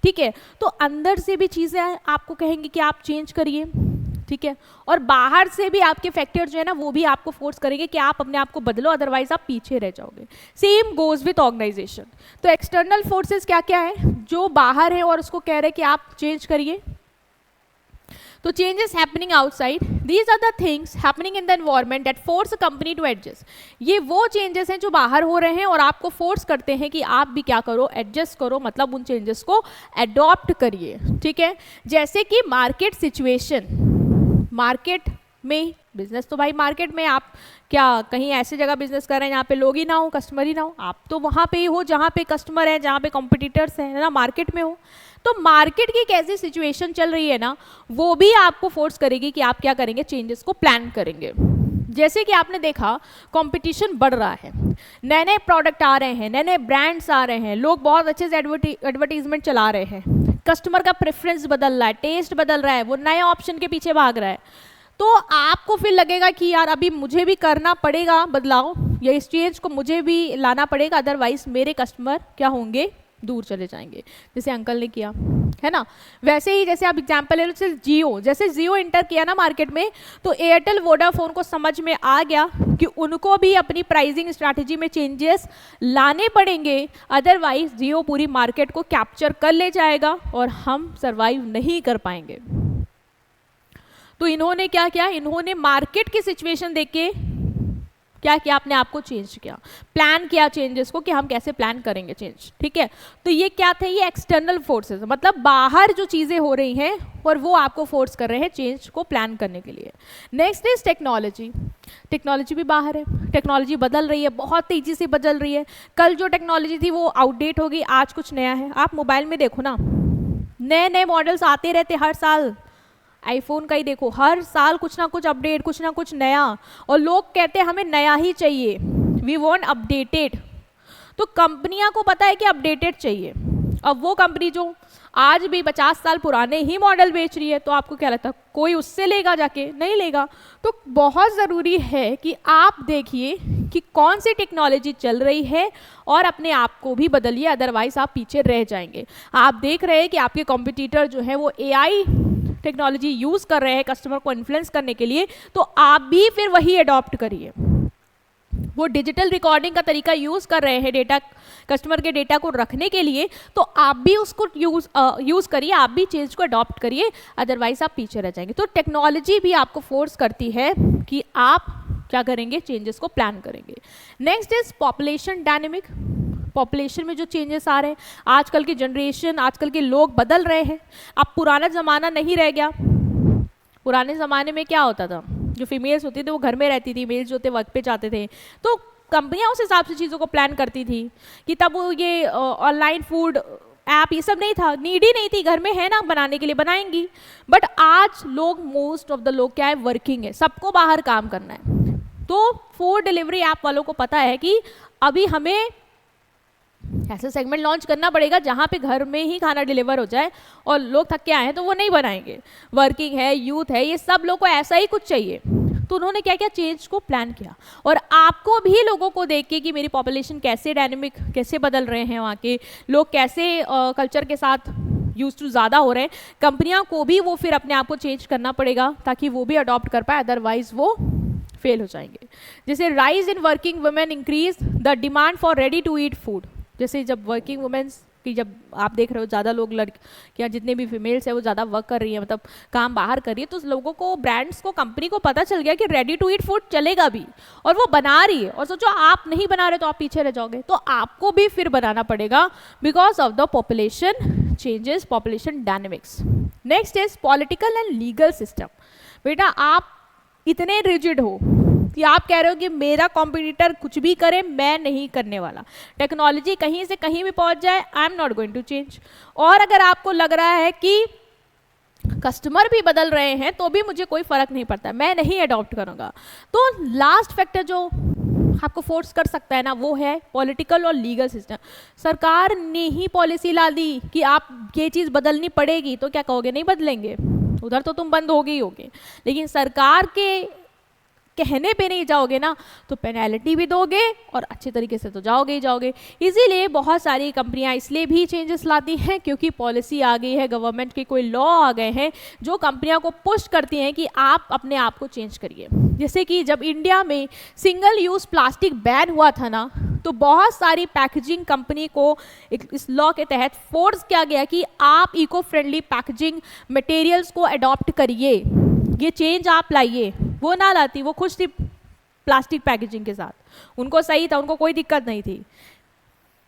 ठीक है। तो अंदर से भी चीज़ें आपको कहेंगी कि आप चेंज करिए, ठीक है। और बाहर से भी आपके फैक्टर जो है ना वो भी आपको फोर्स करेंगे कि आप अपने आप को बदलो, अदरवाइज आप पीछे रह जाओगे। Same goes with organization. तो एक्सटर्नल फोर्सेस क्या क्या है जो बाहर है और उसको कह रहे हैं कि आप चेंज करिए। तो changes happening outside, these are the things happening in the environment that force a company to adjust. ये वो चेंजेस हैं जो बाहर हो रहे हैं और आपको फोर्स करते हैं कि आप भी क्या करो, एडजस्ट करो, मतलब उन चेंजेस को अडॉप्ट करिए, ठीक है। जैसे कि मार्केट सिचुएशन, मार्केट में बिजनेस, तो भाई मार्केट में आप क्या कहीं ऐसी जगह बिजनेस कर रहे हैं जहाँ पे लोग ही ना हो, कस्टमर ही ना हो, आप तो वहाँ पे ही हो जहाँ पे कस्टमर है, जहाँ पे कॉम्पिटिटर्स हैं ना, मार्केट में हो। तो मार्केट की कैसी सिचुएशन चल रही है ना, वो भी आपको फोर्स करेगी कि आप क्या करेंगे, चेंजेस को प्लान करेंगे। जैसे कि आपने देखा कंपटीशन बढ़ रहा है, नए नए प्रोडक्ट आ रहे हैं, नए नए ब्रांड्स आ रहे हैं, लोग बहुत अच्छे से एडवर्टीजमेंट चला रहे हैं, कस्टमर का प्रेफरेंस बदल रहा है, टेस्ट बदल रहा है, वो नए ऑप्शन के पीछे भाग रहा है। तो आपको फिर लगेगा कि यार अभी मुझे भी करना पड़ेगा बदलाव, या इस चेंज को मुझे भी लाना पड़ेगा, अदरवाइज मेरे कस्टमर क्या होंगे, दूर चले जाएंगे, जैसे अंकल ने किया है ना। वैसे ही जैसे आप एग्जांपल ले लो, जियो, जैसे जियो इंटर किया ना मार्केट में, तो एयरटेल वोडाफोन को समझ में आ गया कि उनको भी अपनी प्राइसिंग स्ट्रैटेजी में चेंजेस लाने पड़ेंगे, अदरवाइज जियो पूरी मार्केट को कैप्चर कर ले जाएगा और हम सर्वाइव नहीं कर पाएंगे। तो इन्होंने क्या किया, इन्होंने मार्केट की सिचुएशन देख के क्या किया, अपने आप को चेंज किया, प्लान किया चेंजेस को कि हम कैसे प्लान करेंगे चेंज, ठीक है। तो ये क्या थे, ये एक्सटर्नल फोर्सेस, मतलब बाहर जो चीज़ें हो रही हैं और वो आपको फोर्स कर रहे हैं चेंज को प्लान करने के लिए। Next is technology. टेक्नोलॉजी भी बाहर है, टेक्नोलॉजी बदल रही है, बहुत तेज़ी से बदल रही है। कल जो टेक्नोलॉजी थी वो आउटडेट होगी, आज कुछ नया है। आप मोबाइल में देखो ना, नए नए मॉडल्स आते रहते हर साल, आईफोन का ही देखो, हर साल कुछ ना कुछ अपडेट, कुछ ना कुछ नया, और लोग कहते हैं हमें नया ही चाहिए, वी वांट अपडेटेड। तो कंपनियां को पता है कि अपडेटेड चाहिए। अब वो कंपनी जो आज भी 50 साल पुराने ही मॉडल बेच रही है, तो आपको क्या लगता है कोई उससे लेगा जाके? नहीं लेगा। तो बहुत ज़रूरी है कि आप देखिए कि कौन सी टेक्नोलॉजी चल रही है और अपने आप को भी बदलिए, अदरवाइज आप पीछे रह जाएंगे। आप देख रहे हैं कि आपके कॉम्पिटिटर जो है वो एआई टेक्नोलॉजी यूज़ कर रहे हैं कस्टमर को इन्फ्लुएंस करने के लिए, तो आप भी फिर वही अडॉप्ट करिए। वो डिजिटल रिकॉर्डिंग का तरीका यूज़ कर रहे हैं डेटा, कस्टमर के डेटा को रखने के लिए, तो आप भी उसको यूज़ करिए, आप भी चेंज को अडॉप्ट करिए, अदरवाइज आप पीछे रह जाएंगे। तो टेक्नोलॉजी भी आपको फोर्स करती है कि आप क्या करेंगे, चेंजेस को प्लान करेंगे। Next is population dynamic. Population में जो चेंजेस आ रहे हैं, आजकल की जनरेशन, आजकल के लोग बदल रहे हैं। अब पुराना ज़माना नहीं रह गया। पुराने ज़माने में क्या होता था, जो फीमेल्स होती थी वो घर में रहती थी, मेल्स जो थे वर्क पे जाते थे, तो कंपनियां उस हिसाब से चीज़ों को प्लान करती थी कि तब ये ऑनलाइन फूड ऐप ये सब नहीं था, नीड ही नहीं थी, घर में है ना बनाने के लिए बनाएंगी। बट आज लोग, मोस्ट ऑफ द लोग क्या है, वर्किंग है, सबको बाहर काम करना है। तो फूड डिलीवरी ऐप वालों को पता है कि अभी हमें ऐसा सेगमेंट लॉन्च करना पड़ेगा जहाँ पे घर में ही खाना डिलीवर हो जाए, और लोग थक के आए हैं तो वो नहीं बनाएंगे। वर्किंग है, यूथ है, ये सब लोग को ऐसा ही कुछ चाहिए। तो उन्होंने क्या क्या चेंज को प्लान किया। और आपको भी लोगों को देख के कि मेरी पॉपुलेशन कैसे डायनेमिक कैसे बदल रहे हैं, वहाँ के लोग कैसे कल्चर के साथ यूज टू ज़्यादा हो रहे हैं, कंपनियां को भी वो फिर अपने आप को चेंज करना पड़ेगा ताकि वो भी अडॉप्ट कर पाए, अदरवाइज वो फेल हो जाएंगे। जैसे rise in working women increase the demand for ready to eat food. जैसे जब वर्किंग वुमेन्स की, जब आप देख रहे हो ज़्यादा लोग लड़कियाँ जितने भी फीमेल्स है वो ज़्यादा वर्क कर रही है, मतलब काम बाहर कर रही है, तो लोगों को, ब्रांड्स को, कंपनी को पता चल गया कि रेडी टू ईट फूड चलेगा भी और वो बना रही है। और सोचो आप नहीं बना रहे तो आप पीछे रह जाओगे, तो आपको भी फिर बनाना पड़ेगा because of the population changes, population dynamics. Next is political and legal system. बेटा आप इतने रिजिड हो कि आप कह रहे हो कि मेरा कॉम्पिटिटर कुछ भी करे मैं नहीं करने वाला, टेक्नोलॉजी कहीं से कहीं भी पहुंच जाए, I am not going to change. और अगर आपको लग रहा है कि कस्टमर भी बदल रहे हैं तो भी मुझे कोई फर्क नहीं पड़ता, मैं नहीं अडॉप्ट करूंगा, तो लास्ट फैक्टर जो आपको फोर्स कर सकता है ना वो है पॉलिटिकल और लीगल सिस्टम। सरकार ने ही पॉलिसी ला दी कि आप ये चीज़ बदलनी पड़ेगी, तो क्या कहोगे नहीं बदलेंगे, उधर तो तुम बंद होगे ही होगे। लेकिन सरकार के कहने पे नहीं जाओगे ना तो पेनल्टी भी दोगे और अच्छे तरीके से तो जाओगे ही जाओगे। इसीलिए बहुत सारी कंपनियां इसलिए भी चेंजेस लाती हैं क्योंकि पॉलिसी आ गई है, गवर्नमेंट के कोई लॉ आ गए हैं जो कंपनियों को पुश करती हैं कि आप अपने आप को चेंज करिए। जैसे कि जब इंडिया में सिंगल यूज प्लास्टिक बैन हुआ था ना, तो बहुत सारी पैकेजिंग कंपनी को इस लॉ के तहत फोर्स किया गया कि आप इको फ्रेंडली पैकेजिंग मटेरियल्स को अडॉप्ट करिए, ये चेंज आप लाइए। वो ना लाती, वो खुश थी प्लास्टिक पैकेजिंग के साथ, उनको सही था, उनको कोई दिक्कत नहीं थी,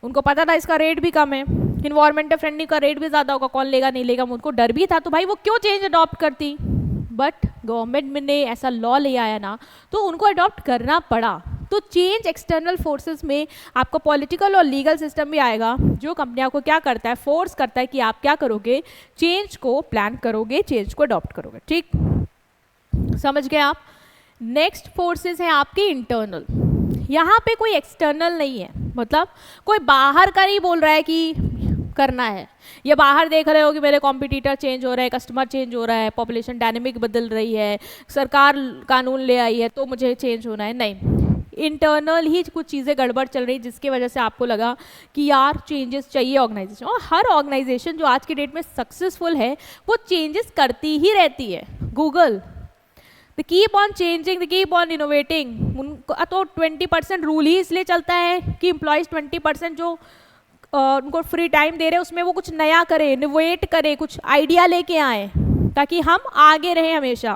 उनको पता था इसका रेट भी कम है, इन्वायरमेंटल फ्रेंडली का रेट भी ज़्यादा होगा, कौन लेगा नहीं लेगा, उनको डर भी था, तो भाई वो क्यों चेंज अडॉप्ट करती। बट गवर्नमेंट ने ऐसा लॉ ले आया ना तो उनको अडॉप्ट करना पड़ा। तो चेंज एक्सटर्नल फोर्सेस में आपको पॉलिटिकल और लीगल सिस्टम भी आएगा जो कंपनियों को क्या करता है, फोर्स करता है कि आप क्या करोगे, चेंज को प्लान करोगे, चेंज को अडॉप्ट करोगे। ठीक, समझ गए आप। नेक्स्ट फोर्सेस हैं आपके इंटरनल। यहाँ पे कोई एक्सटर्नल नहीं है, मतलब कोई बाहर का नहीं बोल रहा है कि करना है, या बाहर देख रहे हो कि मेरे कॉम्पिटिटर चेंज हो रहे हैं, कस्टमर चेंज हो रहा है, पॉपुलेशन डायनेमिक बदल रही है, सरकार कानून ले आई है तो मुझे चेंज होना है। नहीं, इंटरनल ही कुछ चीज़ें गड़बड़ चल रही जिसकी वजह से आपको लगा कि यार चेंजेस चाहिए ऑर्गेनाइजेशन। और हर ऑर्गेनाइजेशन जो आज की डेट में सक्सेसफुल है वो चेंजेस करती ही रहती है। Google, they keep on changing, they keep on innovating। उनको तो 20% रूल ही इसलिए चलता है कि एम्प्लॉयज़ 20% जो उनको फ्री टाइम दे रहे हैं उसमें वो कुछ नया करे, इनोवेट करे, कुछ आइडिया लेके आए ताकि हम आगे रहें हमेशा।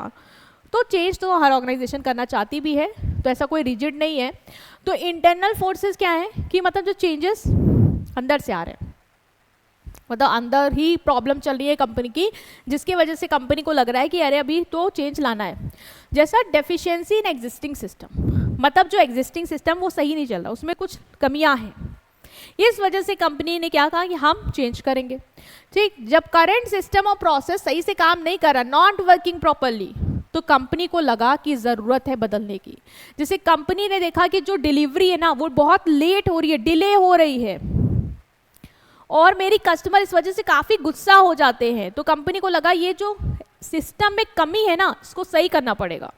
तो चेंज तो हर ऑर्गेनाइजेशन करना चाहती भी है, तो ऐसा कोई रिजिड नहीं है। तो इंटरनल फोर्सेस क्या है कि मतलब जो चेंजेस अंदर से आ रहे हैं, मतलब अंदर ही प्रॉब्लम चल रही है कंपनी की, जिसकी वजह से कंपनी को लग रहा है कि अरे अभी तो चेंज लाना है। जैसा डेफिशिएंसी इन एग्जिस्टिंग सिस्टम, मतलब जो एग्जिस्टिंग सिस्टम वो सही नहीं चल रहा, उसमें कुछ कमियां हैं, इस वजह से कंपनी ने क्या कहा कि हम चेंज करेंगे। ठीक, जब करंट सिस्टम और प्रोसेस सही से काम नहीं कर रहा, नॉट वर्किंग प्रॉपरली, तो कंपनी को लगा कि ज़रूरत है बदलने की। जैसे कंपनी ने देखा कि जो डिलीवरी है ना वो बहुत लेट हो रही है, डिले हो रही है, और मेरी कस्टमर इस वजह से काफ़ी गुस्सा हो जाते हैं, तो कंपनी को लगा ये जो सिस्टम में कमी है ना इसको सही करना पड़ेगा,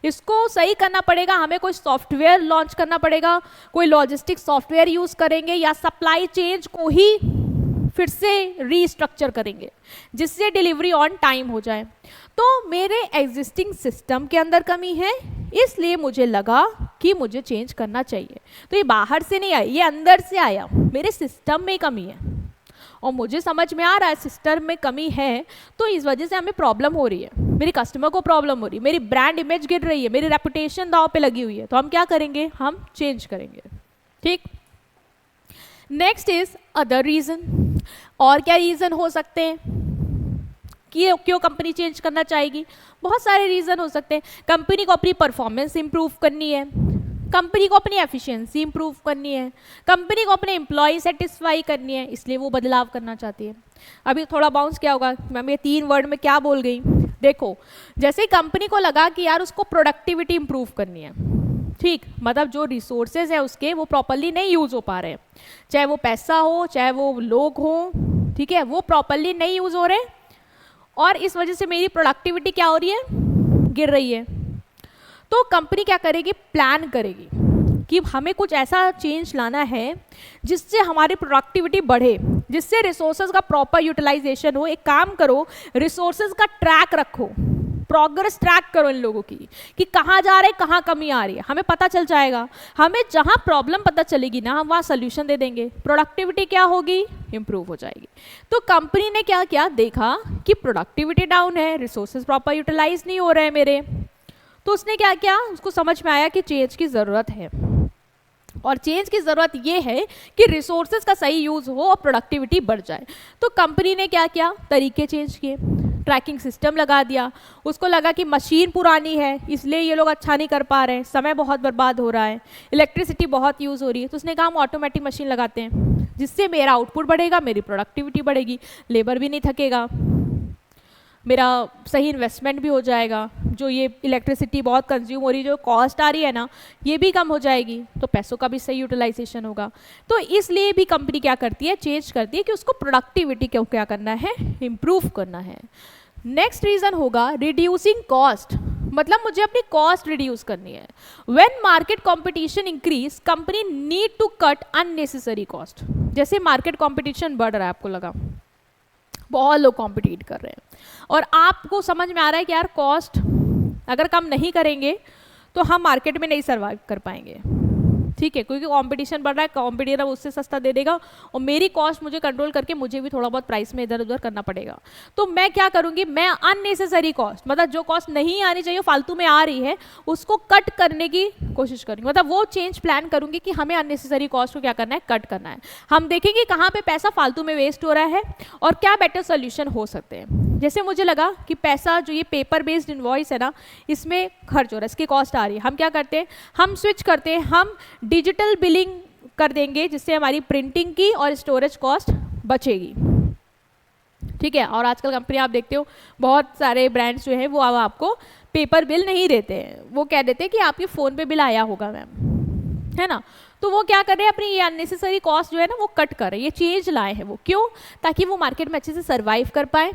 इसको सही करना पड़ेगा, हमें कोई सॉफ्टवेयर लॉन्च करना पड़ेगा, कोई लॉजिस्टिक सॉफ्टवेयर यूज़ करेंगे या सप्लाई चेंज को ही फिर से रीस्ट्रक्चर करेंगे जिससे डिलीवरी ऑन टाइम हो जाए। तो मेरे एग्जिस्टिंग सिस्टम के अंदर कमी है, इसलिए मुझे लगा कि मुझे चेंज करना चाहिए। तो ये बाहर से नहीं आया, ये अंदर से आया, मेरे सिस्टम में कमी है और मुझे समझ में आ रहा है सिस्टम में कमी है, तो इस वजह से हमें प्रॉब्लम हो रही है, मेरी कस्टमर को प्रॉब्लम हो रही है, मेरी ब्रांड इमेज गिर रही है, मेरी रेपुटेशन दांव पे लगी हुई है, तो हम क्या करेंगे, हम चेंज करेंगे। ठीक, नेक्स्ट इज अदर रीज़न। और क्या रीज़न हो सकते हैं कि क्यों कंपनी चेंज करना चाहेगी? बहुत सारे रीज़न हो सकते हैं। कंपनी को अपनी परफॉर्मेंस इंप्रूव करनी है, कंपनी को अपनी एफिशिएंसी इंप्रूव करनी है, कंपनी को अपने एम्प्लॉय सेटिस्फाई करनी है, इसलिए वो बदलाव करना चाहती है। अभी थोड़ा बाउंस क्या होगा, मैम ये 3 वर्ड में क्या बोल गई, देखो जैसे कंपनी को लगा कि यार उसको प्रोडक्टिविटी इंप्रूव करनी है, ठीक, मतलब जो रिसोर्सेज है उसके वो प्रॉपरली नहीं यूज़ हो पा रहे हैं, चाहे वो पैसा हो चाहे वो लोग हो, ठीक है, वो प्रॉपरली नहीं यूज़ हो रहे, और इस वजह से मेरी प्रोडक्टिविटी क्या हो रही है, गिर रही है। तो कंपनी क्या करेगी, प्लान करेगी कि हमें कुछ ऐसा चेंज लाना है जिससे हमारी प्रोडक्टिविटी बढ़े, जिससे रिसोर्सेज का प्रॉपर यूटिलाइजेशन हो। एक काम करो, रिसोर्सेज का ट्रैक रखो, प्रोग्रेस ट्रैक करो इन लोगों की कि कहाँ जा रहे हैं, कहाँ कमी आ रही है, हमें पता चल जाएगा। हमें जहाँ प्रॉब्लम पता चलेगी ना, हम वहाँ सोल्यूशन दे देंगे, प्रोडक्टिविटी क्या होगी, इंप्रूव हो जाएगी। तो कंपनी ने क्या किया, देखा कि प्रोडक्टिविटी डाउन है, रिसोर्सेज प्रॉपर यूटिलाइज नहीं हो रहे हैं मेरे, तो उसने क्या किया, उसको समझ में आया कि चेंज की ज़रूरत है। और चेंज की ज़रूरत ये है कि रिसोर्सेज का सही यूज़ हो और प्रोडक्टिविटी बढ़ जाए। तो कंपनी ने क्या किया, तरीके चेंज किए, ट्रैकिंग सिस्टम लगा दिया। उसको लगा कि मशीन पुरानी है इसलिए ये लोग अच्छा नहीं कर पा रहे हैं, समय बहुत बर्बाद हो रहा है, इलेक्ट्रिसिटी बहुत यूज़ हो रही है। तो उसने कहा हम ऑटोमेटिक मशीन लगाते हैं जिससे मेरा आउटपुट बढ़ेगा, मेरी प्रोडक्टिविटी बढ़ेगी, लेबर भी नहीं थकेगा, मेरा सही इन्वेस्टमेंट भी हो जाएगा, जो ये इलेक्ट्रिसिटी बहुत कंज्यूम हो रही है, जो कॉस्ट आ रही है ना, ये भी कम हो जाएगी, तो पैसों का भी सही यूटिलाइजेशन होगा। तो इसलिए भी कंपनी क्या करती है, चेंज करती है कि उसको प्रोडक्टिविटी को क्या करना है, इम्प्रूव करना है। नेक्स्ट रीज़न होगा रिड्यूसिंग कॉस्ट, मतलब मुझे अपनी कॉस्ट रिड्यूस करनी है। When market competition increase, company need to cut unnecessary cost. जैसे मार्केट कंपटीशन बढ़ रहा है, आपको लगा बहुत लोग कॉम्पिटिट कर रहे हैं और आपको समझ में आ रहा है कि यार कॉस्ट अगर कम नहीं करेंगे तो हम मार्केट में नहीं सर्वाइव कर पाएंगे, ठीक है, क्योंकि कंपटीशन बढ़ रहा है, कॉम्पिटिटर उससे सस्ता दे देगा और मेरी कॉस्ट मुझे कंट्रोल करके मुझे भी थोड़ा बहुत प्राइस में इधर उधर करना पड़ेगा। तो मैं क्या करूँगी, मैं अननेसेसरी कॉस्ट, मतलब जो कॉस्ट नहीं आनी चाहिए फालतू में आ रही है, उसको कट करने की कोशिश करूँगी। मतलब वो चेंज प्लान करूँगी कि हमें अननेसेसरी कॉस्ट को क्या करना है, कट करना है। हम देखेंगे कहाँ पे पैसा फालतू में वेस्ट हो रहा है और क्या बेटर सोल्यूशन हो सकते हैं। जैसे मुझे लगा कि पैसा जो ये पेपर बेस्ड इनवॉइस है ना, इसमें खर्च हो रहा है, इसकी कॉस्ट आ रही है, हम क्या करते हैं, हम स्विच करते हैं, हम डिजिटल बिलिंग कर देंगे जिससे हमारी प्रिंटिंग की और स्टोरेज कॉस्ट बचेगी, ठीक है। और आजकल कंपनी आप देखते हो बहुत सारे ब्रांड्स जो हैं वो अब आपको पेपर बिल नहीं देते हैं, वो कह देते हैं कि आपके फ़ोन पे बिल आया होगा मैम, है ना। तो वो क्या कर रहे हैं, अपनी ये अननेसेसरी कॉस्ट जो है ना वो कट कर रहे हैं, ये चेंज लाए हैं वो, क्यों, ताकि वो मार्केट में अच्छे से सर्वाइव कर पाए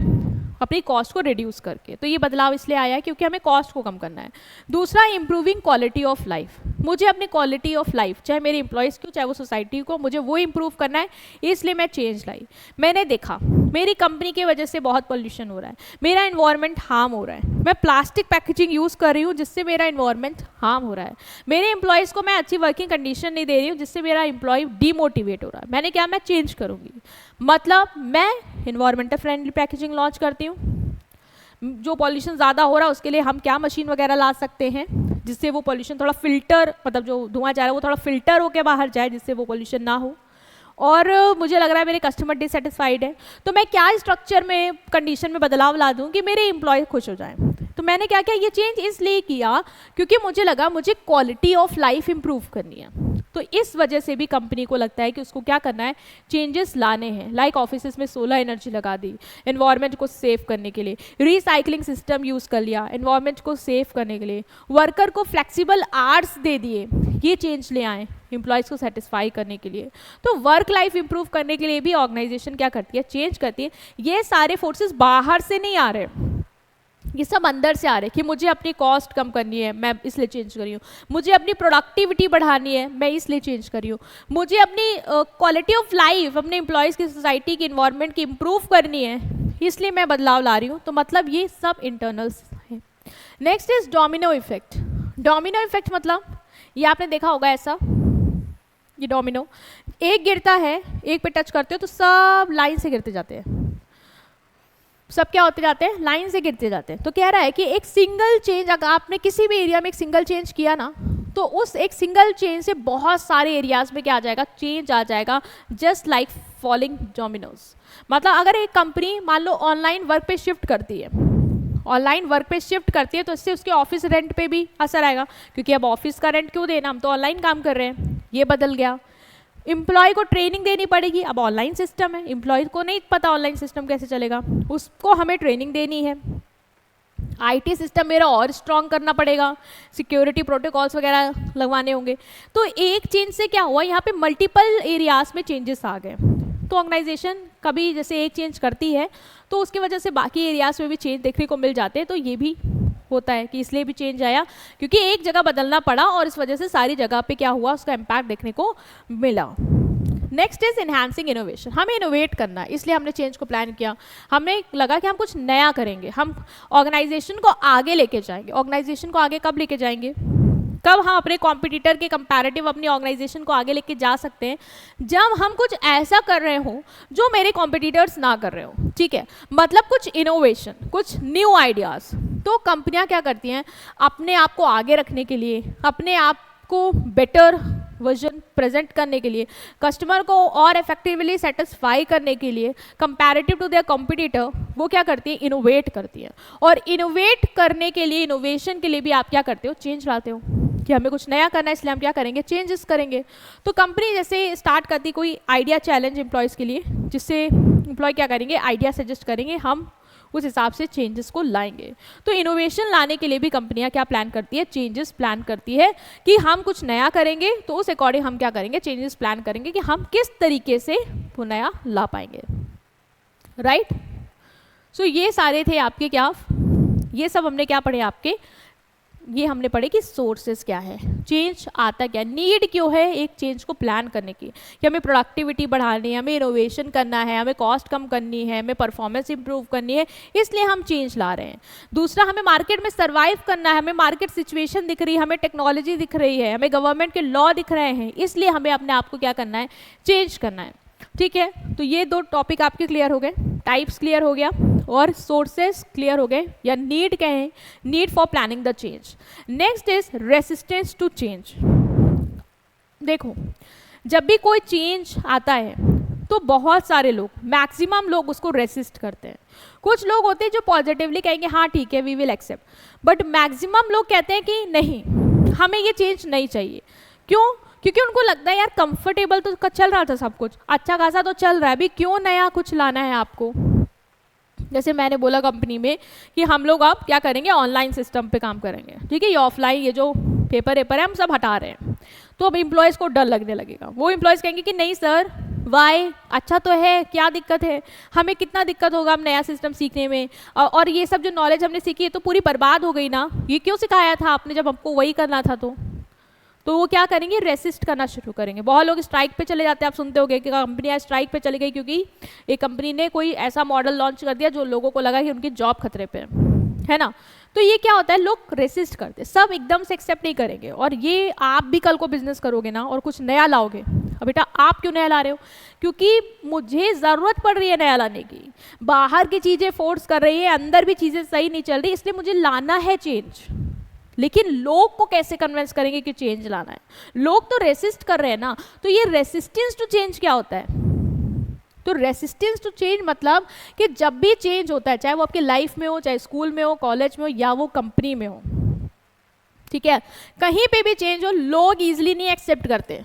अपनी कॉस्ट को रिड्यूस करके। तो ये बदलाव इसलिए आया है क्योंकि हमें कॉस्ट को कम करना है। दूसरा, इम्प्रूविंग क्वालिटी ऑफ लाइफ, मुझे अपनी क्वालिटी ऑफ लाइफ, चाहे मेरे एम्प्लॉयज़ को चाहे वो सोसाइटी को, मुझे वो इम्प्रूव करना है, इसलिए मैं चेंज लाई। मैंने देखा मेरी कंपनी की वजह से बहुत पोल्यूशन हो रहा है, मेरा इन्वायरमेंट हार्म हो रहा है, मैं प्लास्टिक पैकेजिंग यूज़ कर रही हूँ जिससे मेरा इन्वायरमेंट हार्म हो रहा है, मेरे एम्प्लॉयज़ को मैं अच्छी वर्किंग कंडीशन नहीं दे रही हूँ जिससे मेरा एम्प्लॉय डीमोटिवेट हो रहा है। मैंने क्या, मैं चेंज करूँगी, मतलब मैं इन्वायरमेंटल फ्रेंडली पैकेजिंग लॉन्च करती हूँ। जो पॉल्यूशन ज़्यादा हो रहा है उसके लिए हम क्या मशीन वगैरह ला सकते हैं जिससे वो पॉल्यूशन थोड़ा फिल्टर, मतलब जो धुआं जा रहा है वो थोड़ा फिल्टर होकर बाहर जाए जिससे वो पॉल्यूशन ना हो। और मुझे लग रहा है मेरे कस्टमर डिससेटिस्फाइड है, तो मैं क्या स्ट्रक्चर में, कंडीशन में बदलाव ला दूँ कि मेरे एम्प्लॉय खुश हो जाएं। तो मैंने क्या किया, ये चेंज इसलिए किया क्योंकि मुझे लगा मुझे क्वालिटी ऑफ लाइफ इंप्रूव करनी है। तो इस वजह से भी कंपनी को लगता है कि उसको क्या करना है, चेंजेस लाने हैं। लाइक ऑफिस में सोलर एनर्जी लगा दी एनवायरनमेंट को सेव करने के लिए, रिसाइकलिंग सिस्टम यूज़ कर लिया एनवायरनमेंट को सेव करने के लिए, वर्कर को फ्लेक्सिबल आवर्स दे दिए, ये चेंज ले आए एम्प्लॉयज़ को सेटिस्फाई करने के लिए। तो वर्क लाइफ इंप्रूव करने के लिए भी ऑर्गेनाइजेशन क्या करती है, चेंज करती है। ये सारे फोर्सेस बाहर से नहीं आ रहे, ये सब अंदर से आ रहे हैं कि मुझे अपनी कॉस्ट कम करनी है, मैं इसलिए चेंज कर रही हूँ, मुझे अपनी प्रोडक्टिविटी बढ़ानी है, मैं इसलिए चेंज कर रही हूँ, मुझे अपनी क्वालिटी ऑफ लाइफ, अपने एम्प्लॉयज़ की, सोसाइटी की, इन्वायरमेंट की इम्प्रूव करनी है, इसलिए मैं बदलाव ला रही हूँ। तो मतलब ये सब इंटरनल्स है। Next is domino effect. Domino effect मतलब ये आपने देखा होगा ऐसा, ये डोमिनो, एक गिरता है, एक पे टच करते हो तो सब लाइन से गिरते जाते हैं, सब क्या होते जाते हैं, लाइन से गिरते जाते हैं। तो कह रहा है कि एक सिंगल चेंज, अगर आपने किसी भी एरिया में एक सिंगल चेंज किया ना, तो उस एक सिंगल चेंज से बहुत सारे एरियाज में क्या आ जाएगा, चेंज आ जाएगा, जस्ट लाइक फॉलिंग डोमिनोज। मतलब अगर एक कंपनी मान लो ऑनलाइन वर्क पे शिफ्ट करती है, ऑनलाइन वर्क पे शिफ्ट करती है, तो इससे उसके ऑफिस रेंट पे भी असर आएगा, क्योंकि अब ऑफिस का रेंट क्यों देना, हम तो ऑनलाइन काम कर रहे हैं, ये बदल गया। एम्प्लॉय को ट्रेनिंग देनी पड़ेगी, अब ऑनलाइन सिस्टम है, एम्प्लॉय को नहीं पता ऑनलाइन सिस्टम कैसे चलेगा, उसको हमें ट्रेनिंग देनी है। आईटी सिस्टम मेरा और स्ट्रॉन्ग करना पड़ेगा, सिक्योरिटी प्रोटोकॉल्स वगैरह लगवाने होंगे। तो एक चेंज से क्या हुआ, यहाँ पे मल्टीपल एरियाज में चेंजेस आ गए। तो ऑर्गेनाइजेशन कभी जैसे एक चेंज करती है तो उसकी वजह से बाकी एरियाज में भी चेंज देखने को मिल जाते हैं, तो ये भी होता है कि इसलिए भी चेंज आया क्योंकि एक जगह बदलना पड़ा और इस वजह से सारी जगह पे क्या हुआ, उसका इम्पैक्ट देखने को मिला। Next is enhancing innovation. हमें इनोवेट करना है, इसलिए हमने चेंज को प्लान किया। हमें लगा कि हम कुछ नया करेंगे, हम ऑर्गेनाइजेशन को आगे लेके जाएंगे। ऑर्गेनाइजेशन को आगे कब लेके जाएंगे, कब हम अपने कॉम्पिटिटर के कंपैरेटिव अपनी ऑर्गेनाइजेशन को आगे लेके जा सकते हैं, जब हम कुछ ऐसा कर रहे हो जो मेरे कॉम्पिटिटर्स ना कर रहे हो। ठीक है, मतलब कुछ इनोवेशन, कुछ न्यू आइडियाज। तो कंपनियां क्या करती हैं, अपने आप को आगे रखने के लिए, अपने आप को बेटर वर्जन प्रेजेंट करने के लिए, कस्टमर को और इफेक्टिवली सेटिस्फाई करने के लिए कंपैरेटिव टू देयर कॉम्पिटिटर, वो क्या करती है, इनोवेट करती है। और इनोवेट करने के लिए, इनोवेशन के लिए भी आप क्या करते हो, चेंज लाते हो कि हमें कुछ नया करना है, इसलिए हम क्या करेंगे, चेंजेस करेंगे। तो कंपनी जैसे स्टार्ट करती कोई आइडिया चैलेंज एम्प्लॉयज़ के लिए, जिससे एम्प्लॉय क्या करेंगे, आइडिया सजेस्ट करेंगे, हम उस हिसाब से चेंजेस को लाएंगे। तो इनोवेशन लाने के लिए भी कंपनियां क्या प्लान करती है, चेंजेस प्लान करती है कि हम कुछ नया करेंगे, तो उस अकॉर्डिंग हम क्या करेंगे, चेंजेस प्लान करेंगे कि हम किस तरीके से वो नया ला पाएंगे। राइट। सो ये सारे थे आपके क्या, ये सब हमने क्या पढ़े आपके, ये हमने पढ़े कि सोर्सेस क्या है, चेंज आता क्या, नीड क्यों है एक चेंज को प्लान करने की, कि हमें प्रोडक्टिविटी बढ़ानी है, हमें इनोवेशन करना है, हमें कॉस्ट कम करनी है, हमें परफॉर्मेंस इंप्रूव करनी है, इसलिए हम चेंज ला रहे हैं। दूसरा, हमें मार्केट में सर्वाइव करना है, हमें मार्केट सिचुएशन दिख रही है, हमें टेक्नोलॉजी दिख रही है, हमें गवर्नमेंट के लॉ दिख रहे हैं, इसलिए हमें अपने आप को क्या करना है, चेंज करना है। ठीक है, तो ये दो टॉपिक आपके क्लियर हो गए, टाइप्स क्लियर हो गया और सोर्सेस क्लियर हो गए, या नीड कहें, need for planning the change. Next is resistance to change. देखो, जब भी कोई चेंज आता है तो बहुत सारे लोग, मैक्सिमम लोग उसको रेसिस्ट करते हैं। कुछ लोग होते हैं जो पॉजिटिवली कहेंगे हाँ ठीक है we will accept, but maximum लोग कहते हैं कि नहीं, हमें ये चेंज नहीं चाहिए। क्यों? क्योंकि उनको लगता है यार कंफर्टेबल तो चल रहा था, सब कुछ अच्छा खासा तो चल रहा है, अभी क्यों नया कुछ लाना है आपको। जैसे मैंने बोला कंपनी में कि हम लोग अब क्या करेंगे, ऑनलाइन सिस्टम पे काम करेंगे। ठीक है, ये ऑफलाइन ये जो पेपर है हम सब हटा रहे हैं, तो अब एम्प्लॉयज़ को डर लगने लगेगा। वो एम्प्लॉयज़ कहेंगे कि नहीं सर, वाई, अच्छा तो है, क्या दिक्कत है, हमें कितना दिक्कत होगा अब नया सिस्टम सीखने में, और ये सब जो नॉलेज हमने सीखी है तो पूरी बर्बाद हो गई ना, ये क्यों सिखाया था आपने जब हमको वही करना था। तो वो क्या करेंगे, रेसिस्ट करना शुरू करेंगे। बहुत लोग स्ट्राइक पे चले जाते हैं, आप सुनते होंगे कि कंपनियां स्ट्राइक पे चली गई क्योंकि एक कंपनी ने कोई ऐसा मॉडल लॉन्च कर दिया जो लोगों को लगा कि उनकी जॉब खतरे पे है ना। तो ये क्या होता है, लोग रेसिस्ट करते हैं, सब एकदम से एक्सेप्ट नहीं करेंगे। और ये आप भी कल को बिजनेस करोगे ना और कुछ नया लाओगे, अब बेटा आप क्यों नया ला रहे हो, क्योंकि मुझे ज़रूरत पड़ रही है नया लाने की, बाहर की चीज़ें फोर्स कर रही है, अंदर भी चीज़ें सही नहीं चल रही, इसलिए मुझे लाना है चेंज। लेकिन लोग को कैसे कन्विंस करेंगे कि चेंज लाना है, लोग तो रेसिस्ट कर रहे हैं ना। तो ये रेसिस्टेंस टू चेंज क्या होता है, तो रेसिस्टेंस टू चेंज मतलब कि जब भी चेंज होता है, चाहे वो आपकी लाइफ में हो, चाहे स्कूल में हो, कॉलेज में हो, या वो कंपनी में हो, ठीक है, कहीं पे भी चेंज हो, लोग इजीली नहीं एक्सेप्ट करते।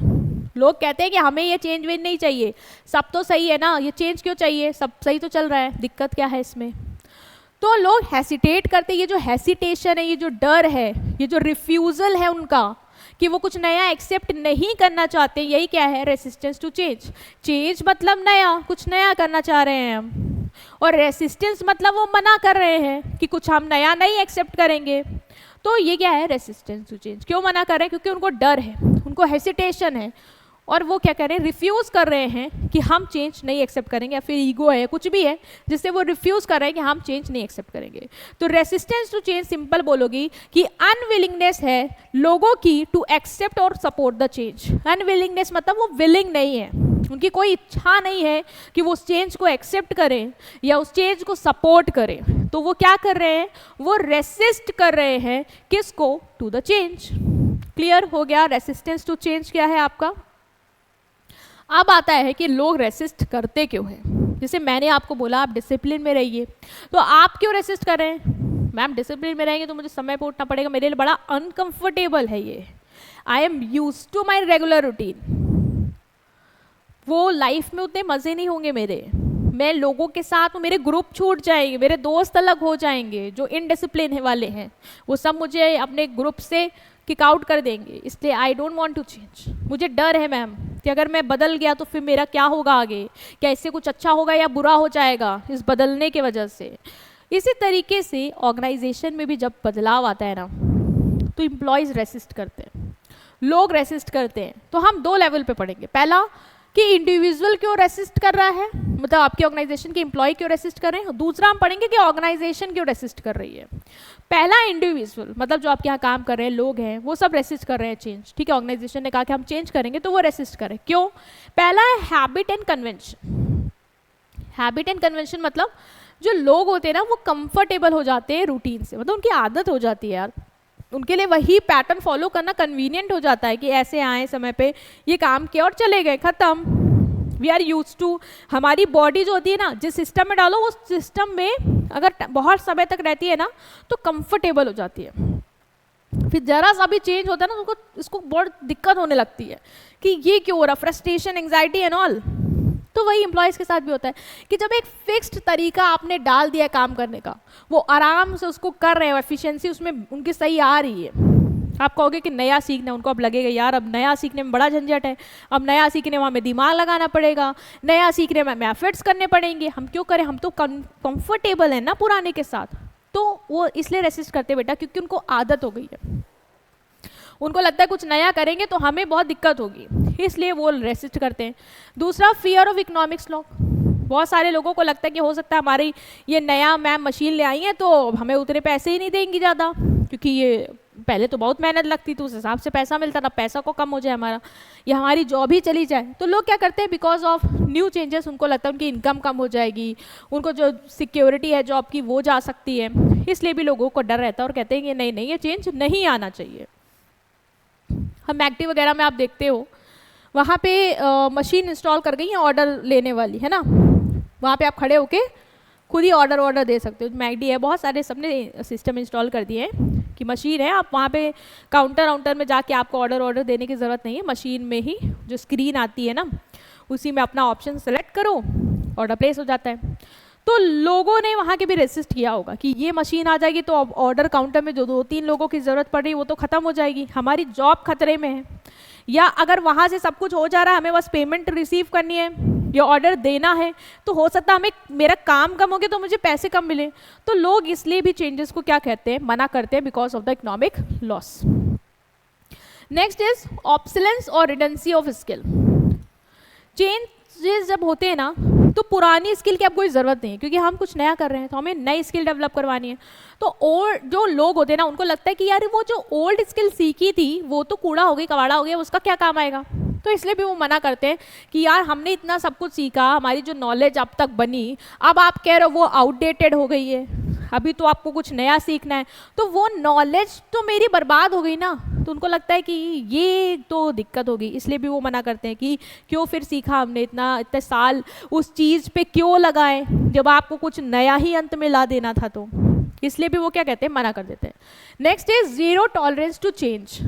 लोग कहते हैं कि हमें ये चेंज वेंज नहीं चाहिए, सब तो सही है ना, ये चेंज क्यों चाहिए, सब सही तो चल रहा है, दिक्कत क्या है इसमें। तो लोग हेसिटेट करते हैं। ये जो हेसिटेशन है, ये जो डर है, ये जो रिफ्यूजल है उनका कि वो कुछ नया एक्सेप्ट नहीं करना चाहते, यही क्या है, रेसिस्टेंस टू चेंज। चेंज मतलब नया, कुछ नया करना चाह रहे हैं हम, और रेसिस्टेंस मतलब वो मना कर रहे हैं कि कुछ हम नया नहीं एक्सेप्ट करेंगे। तो ये क्या है, रेसिस्टेंस टू चेंज। क्यों मना कर रहे हैं, क्योंकि उनको डर है, उनको हेसिटेशन है, और वो क्या कर रहे हैं, रिफ्यूज़ कर रहे हैं कि हम चेंज नहीं एक्सेप्ट करेंगे, या फिर ईगो है, कुछ भी है जिससे वो रिफ्यूज़ कर रहे हैं कि हम चेंज नहीं एक्सेप्ट करेंगे। तो रेसिस्टेंस टू चेंज सिंपल बोलोगी कि अनविलिंगनेस है लोगों की टू एक्सेप्ट और सपोर्ट द चेंज। अनविलिंगनेस मतलब वो विलिंग नहीं है, उनकी कोई इच्छा नहीं है कि वो उस चेंज को एक्सेप्ट करें या उस चेंज को सपोर्ट करें। तो वो क्या कर रहे हैं, वो रेसिस्ट कर रहे हैं, किसको, टू द चेंज। क्लियर हो गया रेसिस्टेंस टू चेंज क्या है आपका। अब आता है कि लोग रेसिस्ट करते क्यों हैं। जैसे मैंने आपको बोला आप डिसिप्लिन में रहिए, तो आप क्यों रेसिस्ट कर रहे हैं, मैम डिसिप्लिन में रहेंगे तो मुझे समय पर उठना पड़ेगा, मेरे लिए बड़ा अनकंफर्टेबल है ये, I am used to my regular routine. वो लाइफ में उतने मज़े नहीं होंगे मेरे, मैं लोगों के साथ, मेरे ग्रुप छूट जाएंगे, मेरे दोस्त अलग हो जाएंगे जो इनडिसिप्लिन वाले हैं, वो सब मुझे अपने ग्रुप से किक आउट कर देंगे, इसलिए I don't want to change. मुझे डर है मैम कि अगर मैं बदल गया तो फिर मेरा क्या होगा आगे, क्या इससे कुछ अच्छा होगा या बुरा हो जाएगा इस बदलने के वजह से, इसी तरीके से ऑर्गेनाइजेशन में भी जब बदलाव आता है ना तो एम्प्लॉयज रेसिस्ट करते हैं, लोग रेसिस्ट करते हैं। तो हम दो लेवल पे पढ़ेंगे, पहला कि इंडिविजुअल क्यों रेसिस्ट कर रहा है, मतलब आपकी ऑर्गेनाइजेशन के एम्प्लॉय क्यों रेसिस्ट कर रहे हैं, दूसरा हम पढ़ेंगे कि ऑर्गेनाइजेशन क्यों रेसिस्ट कर रही है। पहला इंडिविजुअल, मतलब जो आपके यहाँ काम कर रहे हैं लोग हैं वो सब रेसिस्ट कर रहे हैं चेंज, ठीक है। ऑर्गेनाइजेशन ने कहा कि हम चेंज करेंगे तो वो रेसिस्ट करें, क्यों? पहला है habit and convention. Habit and convention मतलब जो लोग होते हैं ना वो कंफर्टेबल हो जाते हैं रूटीन से, मतलब उनकी आदत हो जाती है यार, उनके लिए वही पैटर्न फॉलो करना कन्वीनियंट हो जाता है कि ऐसे आए समय पे ये काम किया और चले गए, खत्म। वी आर यूज टू, हमारी बॉडी जो होती है ना जिस सिस्टम में डालो उस सिस्टम में अगर बहुत समय तक रहती है ना तो कंफर्टेबल हो जाती है। फिर जरा सा भी चेंज होता है ना उनको इसको बहुत दिक्कत होने लगती है कि ये क्यों हो रहा, फ्रस्ट्रेशन, एंग्जाइटी एंड ऑल। तो वही एम्प्लॉयज़ के साथ भी होता है कि जब एक फिक्स्ड तरीका आपने डाल दिया काम करने का, वो आराम से उसको कर रहे हो, एफिशिएंसी उसमें उनकी सही आ रही है। आप कहोगे कि नया सीखना, उनको अब लगेगा यार अब नया सीखने में बड़ा झंझट है, अब नया सीखने में हमें दिमाग लगाना पड़ेगा, नया सीखने में हमें एफर्ट्स करने पड़ेंगे, हम क्यों करें, हम तो कंफर्टेबल हैं ना पुराने के साथ। तो वो इसलिए रेसिस्ट करते बेटा क्योंकि उनको आदत हो गई है, उनको लगता है कुछ नया करेंगे तो हमें बहुत दिक्कत होगी, इसलिए वो रेसिस्ट करते हैं। दूसरा फियर ऑफ इकोनॉमिक्स लॉ, बहुत सारे लोगों को लगता है कि हो सकता है हमारी ये नया मैम मशीन ले आई है तो हमें उतने पैसे ही नहीं देंगी ज़्यादा, क्योंकि ये पहले तो बहुत मेहनत लगती थी उस हिसाब से पैसा मिलता था, पैसा को कम हो जाए हमारा या हमारी जॉब ही चली जाए। तो लोग क्या करते हैं, बिकॉज ऑफ न्यू चेंजेस उनको लगता है उनकी इनकम कम हो जाएगी, उनको जो सिक्योरिटी है जॉब की वो जा सकती है, इसलिए भी लोगों को डर रहता है और कहते हैं कि नहीं नहीं ये चेंज नहीं आना चाहिए। हम मैकडी वगैरह में आप देखते हो वहाँ पे मशीन इंस्टॉल कर गई है ऑर्डर लेने वाली, है ना, वहाँ पे आप खड़े होके खुद ही ऑर्डर दे सकते हो। मैकडी है, बहुत सारे सबने सिस्टम इंस्टॉल कर दिए हैं कि मशीन है, आप वहाँ पे काउंटर में जाके आपको ऑर्डर देने की ज़रूरत नहीं है, मशीन में ही जो स्क्रीन आती है ना उसी में अपना ऑप्शन सेलेक्ट करो, ऑर्डर प्लेस हो जाता है। तो लोगों ने वहाँ के भी रेसिस्ट किया होगा कि ये मशीन आ जाएगी तो अब ऑर्डर काउंटर में जो 2-3 लोगों की ज़रूरत पड़ रही है वो तो ख़त्म हो जाएगी, हमारी जॉब खतरे में है। या अगर वहाँ से सब कुछ हो जा रहा है, हमें बस पेमेंट रिसीव करनी है या ऑर्डर देना है, तो हो सकता है हमें मेरा काम कम हो गया तो मुझे पैसे कम मिले। तो लोग इसलिए भी चेंजेस को क्या कहते हैं, मना करते हैं, because of the economic loss. Next is obsolescence और रिडेंसी ऑफ स्किल। चेंजेस जब होते हैं ना तो पुरानी स्किल की अब कोई ज़रूरत नहीं है, क्योंकि हम कुछ नया कर रहे हैं तो हमें नई स्किल डेवलप करवानी है। तो और जो लोग होते हैं ना उनको लगता है कि यार वो जो ओल्ड स्किल सीखी थी वो तो कूड़ा हो गई, कबाड़ा हो गया, उसका क्या काम आएगा। तो इसलिए भी वो मना करते हैं कि यार हमने इतना सब कुछ सीखा, हमारी जो नॉलेज अब तक बनी, अब आप कह रहे हो वो आउटडेटेड हो गई है, अभी तो आपको कुछ नया सीखना है, तो वो नॉलेज तो मेरी बर्बाद हो गई ना। तो उनको लगता है कि ये तो दिक्कत होगी, इसलिए भी वो मना करते हैं कि क्यों फिर सीखा हमने, इतने साल उस चीज़ पे क्यों लगाए जब आपको कुछ नया ही अंत में ला देना था। तो इसलिए भी वो क्या कहते हैं, मना कर देते हैं। Next is zero tolerance to change.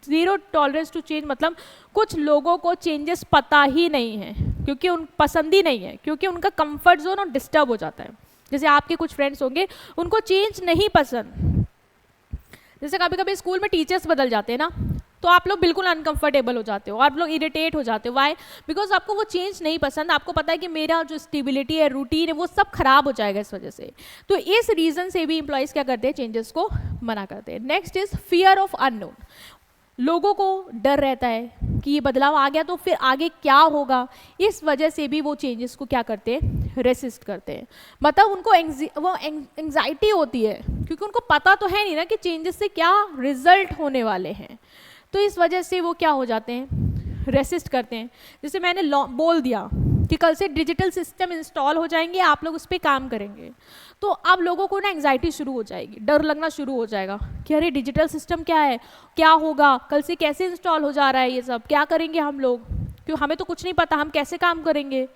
Zero tolerance to change मतलब कुछ लोगों को चेंजेस पता ही नहीं है, क्योंकि उन पसंद ही नहीं है, क्योंकि उनका कंफर्ट जोन और डिस्टर्ब हो जाता है। जैसे आपके कुछ फ्रेंड्स होंगे उनको चेंज नहीं पसंद, जैसे कभी कभी स्कूल में टीचर्स बदल जाते हैं ना तो आप लोग बिल्कुल अनकंफर्टेबल हो जाते हो, आप लोग इरिटेट हो जाते हो। वाई? बिकॉज आपको वो चेंज नहीं पसंद, आपको पता है कि मेरा जो स्टेबिलिटी है, रूटीन है, वो सब खराब हो जाएगा इस वजह से। तो इस रीज़न से भी एम्प्लॉयज़ क्या करते हैं, चेंजेस को मना करते हैं। Next is fear of unknown. लोगों को डर रहता है कि ये बदलाव आ गया तो फिर आगे क्या होगा, इस वजह से भी वो चेंजेस को क्या करते हैं, रेसिस्ट करते हैं। मतलब उनको एंग्जाइटी होती है, क्योंकि उनको पता तो है नहीं ना कि चेंजेस से क्या रिजल्ट होने वाले हैं। तो इस वजह से वो क्या हो जाते हैं, रेसिस्ट करते हैं। जैसे मैंने बोल दिया कि कल से डिजिटल सिस्टम इंस्टॉल हो जाएंगे, आप लोग उस पर काम करेंगे, तो अब लोगों को ना एंग्जाइटी शुरू हो जाएगी, डर लगना शुरू हो जाएगा कि अरे डिजिटल सिस्टम क्या है, क्या होगा, कल से कैसे इंस्टॉल हो जा रहा है, ये सब क्या करेंगे हम लोग, क्यों हमें तो कुछ नहीं पता, हम कैसे काम करेंगे।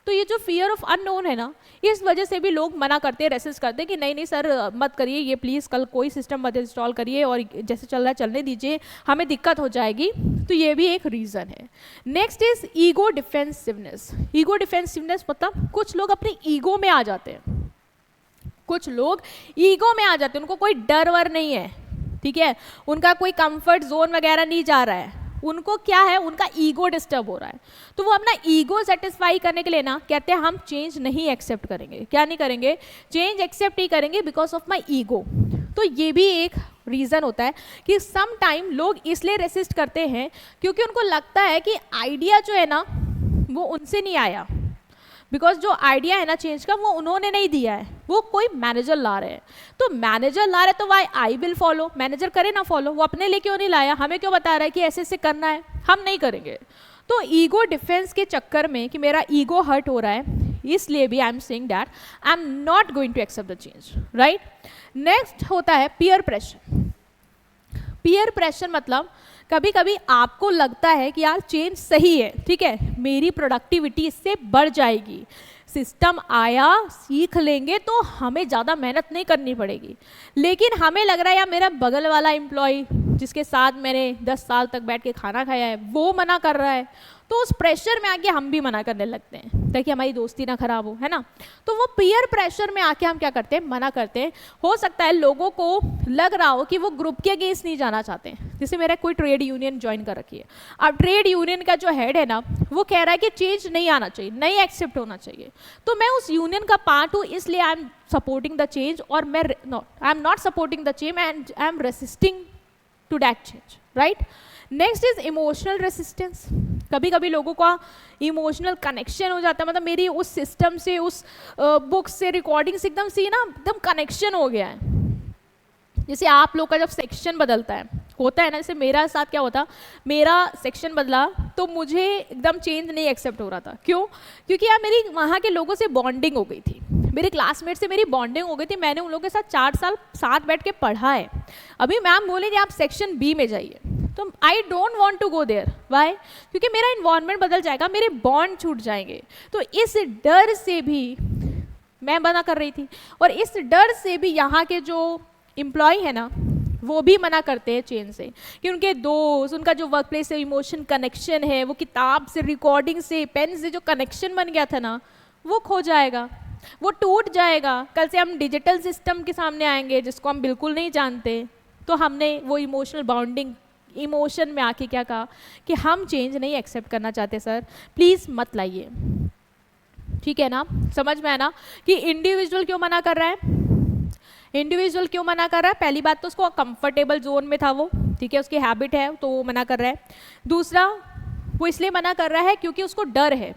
तो ये जो फियर ऑफ अननोन है ना, इस वजह से भी लोग मना करते हैं, रेसिस्ट करते हैं कि नहीं नहीं सर मत करिए ये प्लीज़, कल कोई सिस्टम मत इंस्टॉल करिए और जैसे चल रहा है चलने दीजिए, हमें दिक्कत हो जाएगी। तो ये भी एक रीज़न है। Next is ego defensiveness. Ego defensiveness मतलब कुछ लोग अपने ईगो में आ जाते हैं, कुछ लोग ईगो में आ जाते हैं, उनको कोई डर वर नहीं है, ठीक है, उनका कोई कंफर्ट जोन वगैरह नहीं जा रहा है, उनको क्या है, उनका ईगो डिस्टर्ब हो रहा है, तो वो अपना ईगो सेटिस्फाई करने के लिए ना कहते हैं हम चेंज नहीं एक्सेप्ट करेंगे। क्या नहीं करेंगे? चेंज एक्सेप्ट नहीं करेंगे बिकॉज ऑफ माई ईगो। तो ये भी एक रीज़न होता है कि सम टाइम लोग इसलिए रेसिस्ट करते हैं क्योंकि उनको लगता है कि आइडिया जो है ना वो उनसे नहीं आया, बिकॉज जो आइडिया है ना चेंज का वो उन्होंने नहीं दिया है, वो कोई मैनेजर ला रहे हैं। तो मैनेजर ला रहे तो why I will follow, manager करे ना फॉलो, वो अपने लिए क्यों नहीं लाया, हमें क्यों बता रहा है कि ऐसे ऐसे करना है, हम नहीं करेंगे। तो ईगो डिफेंस के चक्कर में कि मेरा ईगो हर्ट हो रहा है, इसलिए भी I am saying that I am not going to accept the change, right. Next होता है पीयर प्रेशर। पीयर प्रेशर मतलब कभी कभी आपको लगता है कि यार चेंज सही है, ठीक है, मेरी प्रोडक्टिविटी इससे बढ़ जाएगी, सिस्टम आया सीख लेंगे तो हमें ज़्यादा मेहनत नहीं करनी पड़ेगी, लेकिन हमें लग रहा है यार मेरा बगल वाला एम्प्लॉय जिसके साथ मैंने 10 साल तक बैठ के खाना खाया है वो मना कर रहा है, तो उस प्रेशर में आके हम भी मना करने लगते हैं ताकि हमारी दोस्ती ना खराब हो, है ना। तो वो पीयर प्रेशर में आके हम क्या करते हैं, मना करते हैं। हो सकता है लोगों को लग रहा हो कि वो ग्रुप के अगेंस्ट नहीं जाना चाहते हैं, जैसे मेरा कोई ट्रेड यूनियन ज्वाइन कर रखी है, अब ट्रेड यूनियन का जो हेड है ना वो कह रहा है कि चेंज नहीं आना चाहिए, नहीं एक्सेप्ट होना चाहिए, तो मैं उस यूनियन का पार्ट हूँ, इसलिए I am supporting the change, और मैं I am not supporting the change and I am resisting to that change, right. Next is emotional resistance. कभी कभी लोगों का इमोशनल कनेक्शन हो जाता है, मतलब मेरी उस सिस्टम से, उस बुक से, रिकॉर्डिंग से एकदम से ना एकदम कनेक्शन हो गया है। जैसे आप लोग का जब सेक्शन बदलता है, होता है ना, जैसे मेरा साथ क्या होता, मेरा सेक्शन बदला तो मुझे एकदम चेंज नहीं एक्सेप्ट हो रहा था। क्यों? क्योंकि यार मेरी वहाँ के लोगों से बॉन्डिंग हो गई थी, मेरे क्लासमेट से मेरी बॉन्डिंग हो गई थी, मैंने उन लोगों के साथ 4 साल साथ बैठ के पढ़ा है। अभी मैम बोलेंगे आप सेक्शन बी में जाइए, तो I don't want to go there. Why? क्योंकि मेरा इन्वायरमेंट बदल जाएगा, मेरे बॉन्ड छूट जाएंगे। तो इस डर से भी मैं मना कर रही थी, और इस डर से भी यहाँ के जो एम्प्लॉय है ना वो भी मना करते हैं चेंज से, कि उनके दोस्त, उनका जो वर्क प्लेस से इमोशन कनेक्शन है, वो किताब से, रिकॉर्डिंग से, पेन से जो कनेक्शन बन गया था ना वो खो जाएगा, वो टूट जाएगा। कल से हम डिजिटल सिस्टम के सामने आएंगे जिसको हम बिल्कुल नहीं जानते, तो हमने वो इमोशनल बाउंडिंग, इमोशन में आके क्या कहा कि हम चेंज नहीं एक्सेप्ट करना चाहते सर, प्लीज़ मत लाइए। ठीक है ना, समझ में आया ना कि इंडिविजुअल क्यों मना कर रहा है, इंडिविजुअल क्यों मना कर रहा है। पहली बात तो उसको कंफर्टेबल जोन में था वो, ठीक है, उसकी हैबिट है तो वो मना कर रहा है। दूसरा, वो इसलिए मना कर रहा है क्योंकि उसको डर है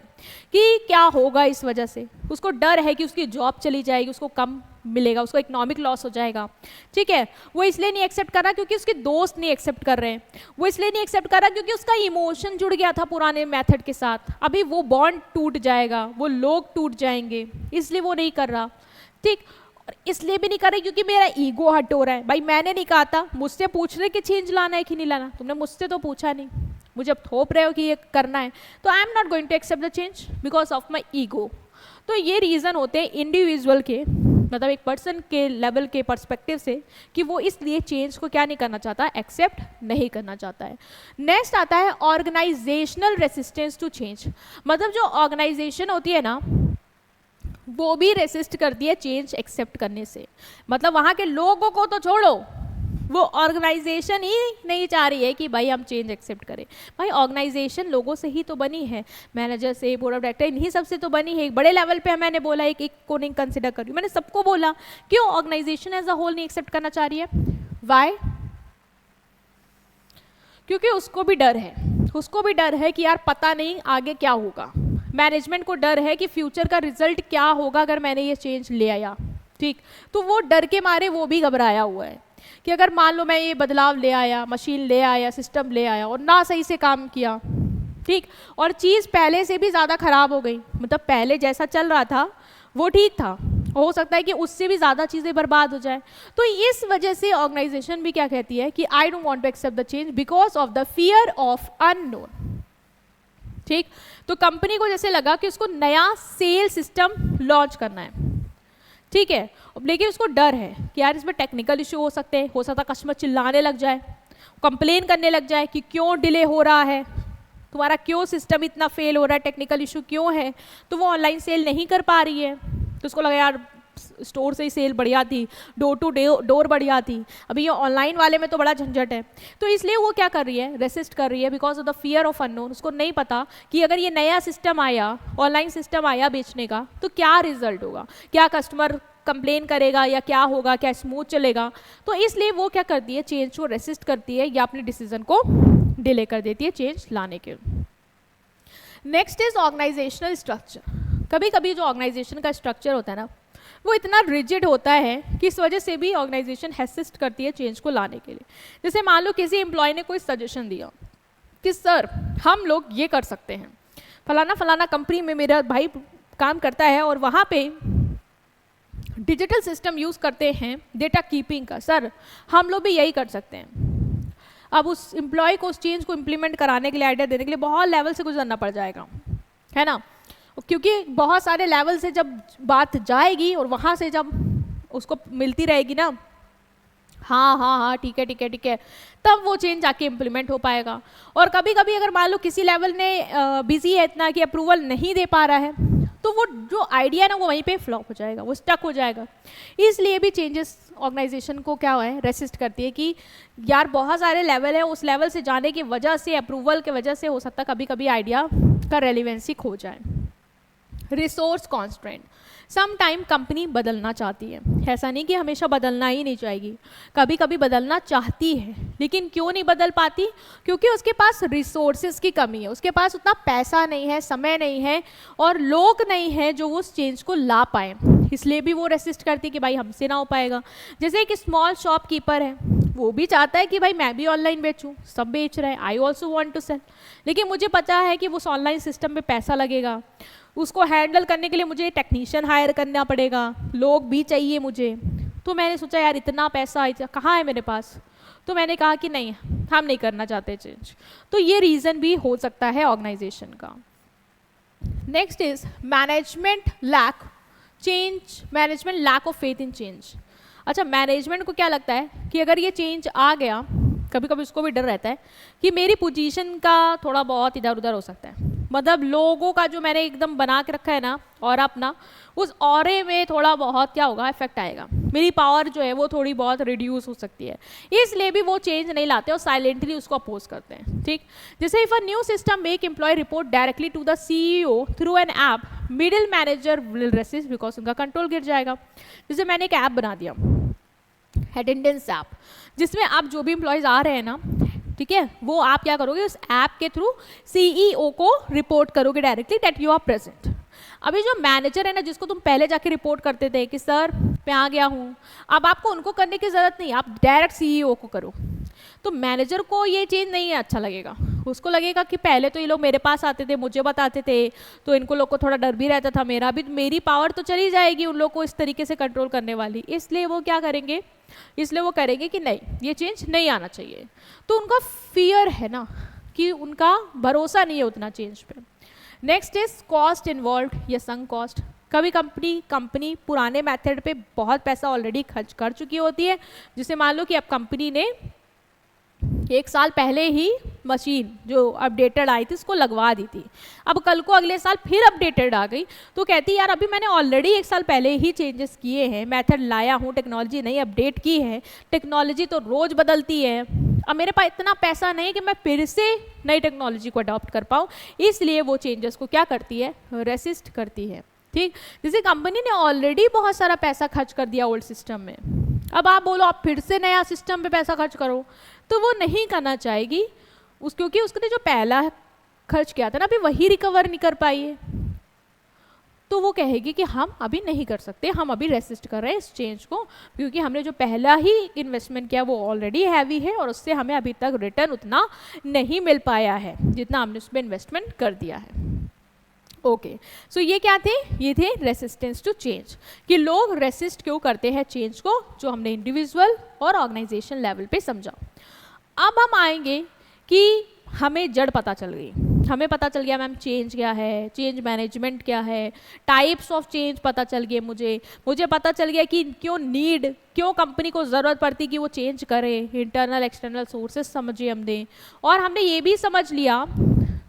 कि क्या होगा, इस वजह से उसको डर है कि उसकी जॉब चली जाएगी, उसको कम मिलेगा, उसको इकोनॉमिक लॉस हो जाएगा। ठीक है, वो इसलिए नहीं एक्सेप्ट कर रहा क्योंकि उसके दोस्त नहीं एक्सेप्ट कर रहे हैं, वो इसलिए नहीं एक्सेप्ट कर रहा क्योंकि उसका इमोशन जुड़ गया था पुराने मेथड के साथ, अभी वो बॉन्ड टूट जाएगा, वो लोग टूट जाएंगे, इसलिए वो नहीं कर रहा। ठीक, इसलिए भी नहीं कर रही क्योंकि मेरा ईगो हर्ट हो रहा है। भाई मैंने नहीं कहा था, मुझसे पूछ रहे कि चेंज लाना है कि नहीं लाना, तुमने मुझसे तो पूछा नहीं, मुझे अब थोप रहे हो कि ये करना है, तो I am not going to accept the change because of my ego. तो ये रीज़न होते हैं इंडिविजुअल के, मतलब एक पर्सन के लेवल के पर्सपेक्टिव से, कि वो इसलिए चेंज को क्या नहीं करना चाहता, एक्सेप्ट नहीं करना चाहता है। नेक्स्ट आता है ऑर्गेनाइजेशनल रेसिस्टेंस टू चेंज। मतलब जो ऑर्गेनाइजेशन होती है ना वो भी रेसिस्ट करती है चेंज एक्सेप्ट करने से। मतलब वहाँ के लोगों को तो छोड़ो, वो ऑर्गेनाइजेशन ही नहीं चाह रही है कि भाई हम चेंज एक्सेप्ट करें। भाई ऑर्गेनाइजेशन लोगों से ही तो बनी है, मैनेजर से, बोर्ड ऑफ डायरेक्टर, इन्हीं सब से तो बनी है। एक बड़े लेवल पे मैंने बोला एक को नहीं कंसिडर कर रही, मैंने सबको बोला, क्यों ऑर्गेनाइजेशन एज अ होल नहीं एक्सेप्ट करना चाह रही है? वाई? क्योंकि उसको भी डर है, उसको भी डर है कि यार पता नहीं आगे क्या होगा। मैनेजमेंट को डर है कि फ्यूचर का रिजल्ट क्या होगा अगर मैंने ये चेंज ले आया। ठीक, तो वो डर के मारे वो भी घबराया हुआ है कि अगर मान लो मैं ये बदलाव ले आया, मशीन ले आया, सिस्टम ले आया और ना सही से काम किया, ठीक, और चीज़ पहले से भी ज़्यादा खराब हो गई, मतलब पहले जैसा चल रहा था वो ठीक था, हो सकता है कि उससे भी ज़्यादा चीज़ें बर्बाद हो जाए। तो इस वजह से ऑर्गेनाइजेशन भी क्या कहती है कि I don't want to accept the change because of the fear of unknown. ठीक, तो कंपनी को जैसे लगा कि उसको नया सेल सिस्टम लॉन्च करना है, ठीक है, लेकिन उसको डर है कि यार इसमें टेक्निकल इशू हो सकते हैं, हो सकता है कस्टमर चिल्लाने लग जाए, कंप्लेन करने लग जाए कि क्यों डिले हो रहा है, तुम्हारा क्यों सिस्टम इतना फेल हो रहा है, टेक्निकल इशू क्यों है, तो वो ऑनलाइन सेल नहीं कर पा रही है। तो उसको लगा यार स्टोर से ही सेल बढ़िया थी, डोर टू डोर बढ़िया थी, अभी ये ऑनलाइन वाले में तो बड़ा झंझट है। तो इसलिए वो क्या कर रही है, रेसिस्ट कर रही है because of the fear of unknown. उसको नहीं पता कि अगर ये नया सिस्टम आया, ऑनलाइन सिस्टम आया बेचने का, तो क्या रिजल्ट होगा, क्या कस्टमर कंप्लेन करेगा या क्या होगा, क्या स्मूथ चलेगा। तो इसलिए वो क्या करती है, चेंज को रेसिस्ट करती है या अपने डिसीजन को डिले कर देती है चेंज लाने के। Next is organizational structure. कभी कभी जो ऑर्गेनाइजेशन का स्ट्रक्चर होता है ना, वो इतना रिजिड होता है कि इस वजह से भी ऑर्गेनाइजेशन हेसिस्ट करती है चेंज को लाने के लिए। जैसे मान लो किसी एम्प्लॉय ने कोई सजेशन दिया कि सर हम लोग ये कर सकते हैं, फलाना फलाना कंपनी में मेरा भाई काम करता है और वहाँ पे डिजिटल सिस्टम यूज़ करते हैं डेटा कीपिंग का, सर हम लोग भी यही कर सकते हैं। अब उस एम्प्लॉय को उस चेंज को इम्प्लीमेंट कराने के लिए, आइडिया देने के लिए बहुत लेवल से गुजरना पड़ जाएगा, है ना, क्योंकि बहुत सारे लेवल से जब बात जाएगी और वहाँ से जब उसको मिलती रहेगी ना, हाँ हाँ हाँ ठीक है ठीक है ठीक है, तब वो चेंज आके इम्प्लीमेंट हो पाएगा। और कभी कभी अगर मान लो किसी लेवल ने बिजी है इतना कि अप्रूवल नहीं दे पा रहा है, तो वो जो आइडिया है ना वो वहीं पे फ्लॉप हो जाएगा, वो स्टक हो जाएगा। इसलिए भी चेंजेस ऑर्गेनाइजेशन को क्या है, रेसिस्ट करती है कि यार बहुत सारे लेवल है, उस लेवल से जाने की वजह से, अप्रूवल की वजह से हो सकता है कभी कभी आइडिया का रेलिवेंसी खो जाए। Resource constraint, some time company बदलना चाहती है, ऐसा नहीं कि हमेशा बदलना ही नहीं चाहेगी, कभी कभी बदलना चाहती है, लेकिन क्यों नहीं बदल पाती, क्योंकि उसके पास रिसोर्सेज की कमी है, उसके पास उतना पैसा नहीं है, समय नहीं है और लोग नहीं है जो उस चेंज को ला पाए। इसलिए भी वो रेसिस्ट करती है कि भाई हमसे ना हो पाएगा। जैसे एक स्मॉल शॉपकीपर है, वो भी चाहता है कि भाई मैं भी ऑनलाइन बेचूं, सब बेच रहे हैं, I also want to sell, लेकिन मुझे पता है कि उस ऑनलाइन सिस्टम पे पैसा लगेगा, उसको हैंडल करने के लिए मुझे टेक्नीशियन हायर करना पड़ेगा, लोग भी चाहिए मुझे। तो मैंने सोचा यार इतना पैसा कहाँ है मेरे पास, तो मैंने कहा कि नहीं हम नहीं करना चाहते चेंज। तो ये रीज़न भी हो सकता है ऑर्गेनाइजेशन का। Next is management lack change, management lack of faith in change. अच्छा, मैनेजमेंट को क्या लगता है कि अगर ये चेंज आ गया, कभी कभी उसको भी डर रहता है कि मेरी पोजीशन का थोड़ा बहुत इधर उधर हो सकता है, मतलब लोगों का जो मैंने एकदम बना के रखा है ना और अपना, उस ऑरे में थोड़ा बहुत क्या होगा, इफेक्ट आएगा, मेरी पावर जो है वो थोड़ी बहुत रिड्यूस हो सकती है। इसलिए भी वो चेंज नहीं लाते और साइलेंटली उसको अपोज करते हैं। ठीक, जैसे if a new system make employee report directly to the CEO through an app, middle manager will resist because उनका कंट्रोल गिर जाएगा। जैसे मैंने एक ऐप बना दिया, अटेंडेंस ऐप, जिसमें आप जो भी एम्प्लॉयज आ रहे हैं ना, ठीक है, वो आप क्या करोगे, उस ऐप के थ्रू सीईओ को रिपोर्ट करोगे directly that you are present. अभी जो मैनेजर है ना, जिसको तुम पहले जाके रिपोर्ट करते थे कि सर मैं आ गया हूँ, अब आपको उनको करने की ज़रूरत नहीं, आप डायरेक्ट सीईओ को करो। तो मैनेजर को ये चीज़ नहीं अच्छा लगेगा, उसको लगेगा कि पहले तो ये लोग मेरे पास आते थे, मुझे बताते थे, तो इनको लोग को थोड़ा डर भी रहता था, मेरा भी, मेरी पावर तो चली जाएगी उन लोग को इस तरीके से कंट्रोल करने वाली। इसलिए वो क्या करेंगे, इसलिए वो करेंगे कि नहीं ये चेंज नहीं आना चाहिए। तो उनका फियर है ना कि उनका भरोसा नहीं है उतना चेंज पे। नेक्स्ट इज कॉस्ट इन्वॉल्व या संक कॉस्ट। कभी कंपनी पुराने मेथड पे बहुत पैसा ऑलरेडी खर्च कर चुकी होती है, जिसे मान लो कि अब कंपनी ने 1 साल पहले ही मशीन जो अपडेटेड आई थी उसको लगवा दी थी, अब कल को अगले साल फिर अपडेटेड आ गई, तो कहती है यार अभी मैंने ऑलरेडी 1 साल पहले ही चेंजेस किए हैं, मेथड लाया हूँ, टेक्नोलॉजी नहीं अपडेट की है, टेक्नोलॉजी तो रोज़ बदलती है, अब मेरे पास इतना पैसा नहीं कि मैं फिर से नई टेक्नोलॉजी को अडॉप्ट कर पाऊँ। इसलिए वो चेंजेस को क्या करती है, रेसिस्ट करती है। ठीक, जैसे कंपनी ने ऑलरेडी बहुत सारा पैसा खर्च कर दिया ओल्ड सिस्टम में, अब आप बोलो आप फिर से नया सिस्टम पे पैसा खर्च करो, तो वो नहीं करना चाहेगी क्योंकि उसने जो पहला खर्च किया था ना, अभी वही रिकवर नहीं कर पाई है, तो वो कहेगी कि हम अभी नहीं कर सकते, हम अभी रेसिस्ट कर रहे हैं इस चेंज को, क्योंकि हमने जो पहला ही इन्वेस्टमेंट किया वो ऑलरेडी हैवी है और उससे हमें अभी तक रिटर्न उतना नहीं मिल पाया है जितना हमने उसमें इन्वेस्टमेंट कर दिया है। ओके, सो ये क्या थे, ये थे रेसिस्टेंस टू चेंज, कि लोग रेसिस्ट क्यों करते हैं चेंज को, जो हमने इंडिविजुअल और ऑर्गेनाइजेशन लेवल पे समझा। अब हम आएंगे कि हमें जड़ पता चल गई, हमें पता चल गया मैम चेंज क्या है, चेंज मैनेजमेंट क्या है, टाइप्स ऑफ चेंज पता चल गए, मुझे पता चल गया कि क्यों कंपनी को ज़रूरत पड़ती कि वो चेंज करे, इंटरनल एक्सटर्नल सोर्सेज समझिए हमने, और हमने ये भी समझ लिया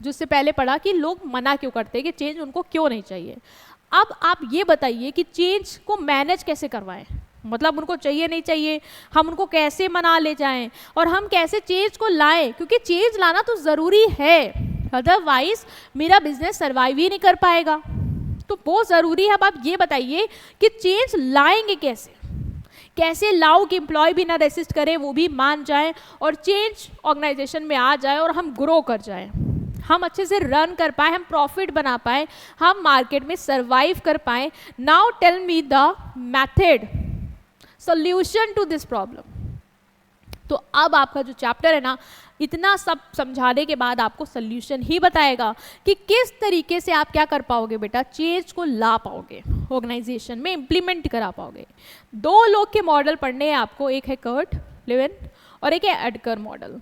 जिससे पहले पढ़ा कि लोग मना क्यों करते हैं, कि चेंज उनको क्यों नहीं चाहिए। अब आप ये बताइए कि चेंज को मैनेज कैसे करवाएं, मतलब उनको चाहिए नहीं चाहिए, हम उनको कैसे मना ले जाएं और हम कैसे चेंज को लाएं, क्योंकि चेंज लाना तो ज़रूरी है, अदरवाइज मेरा बिजनेस सर्वाइव ही नहीं कर पाएगा, तो वो ज़रूरी है। अब आप ये बताइए कि चेंज लाएंगे कैसे, कैसे लाओ कि एम्प्लॉय भी ना रेसिस्ट करे, वो भी मान जाए और चेंज ऑर्गेनाइजेशन में आ जाए और हम ग्रो कर जाए, हम अच्छे से रन कर पाए, हम प्रॉफिट बना पाए, हम मार्केट में सरवाइव कर पाए। Now tell me the method solution to this problem. तो अब आपका जो चैप्टर है ना, इतना सब समझाने के बाद आपको सॉल्यूशन ही बताएगा कि किस तरीके से आप क्या कर पाओगे बेटा, चेंज को ला पाओगे, ऑर्गेनाइजेशन में इम्प्लीमेंट करा पाओगे। दो लोग के मॉडल पढ़ने हैं आपको, एक है कर्ट लेविन और एक है एडगर मॉडल।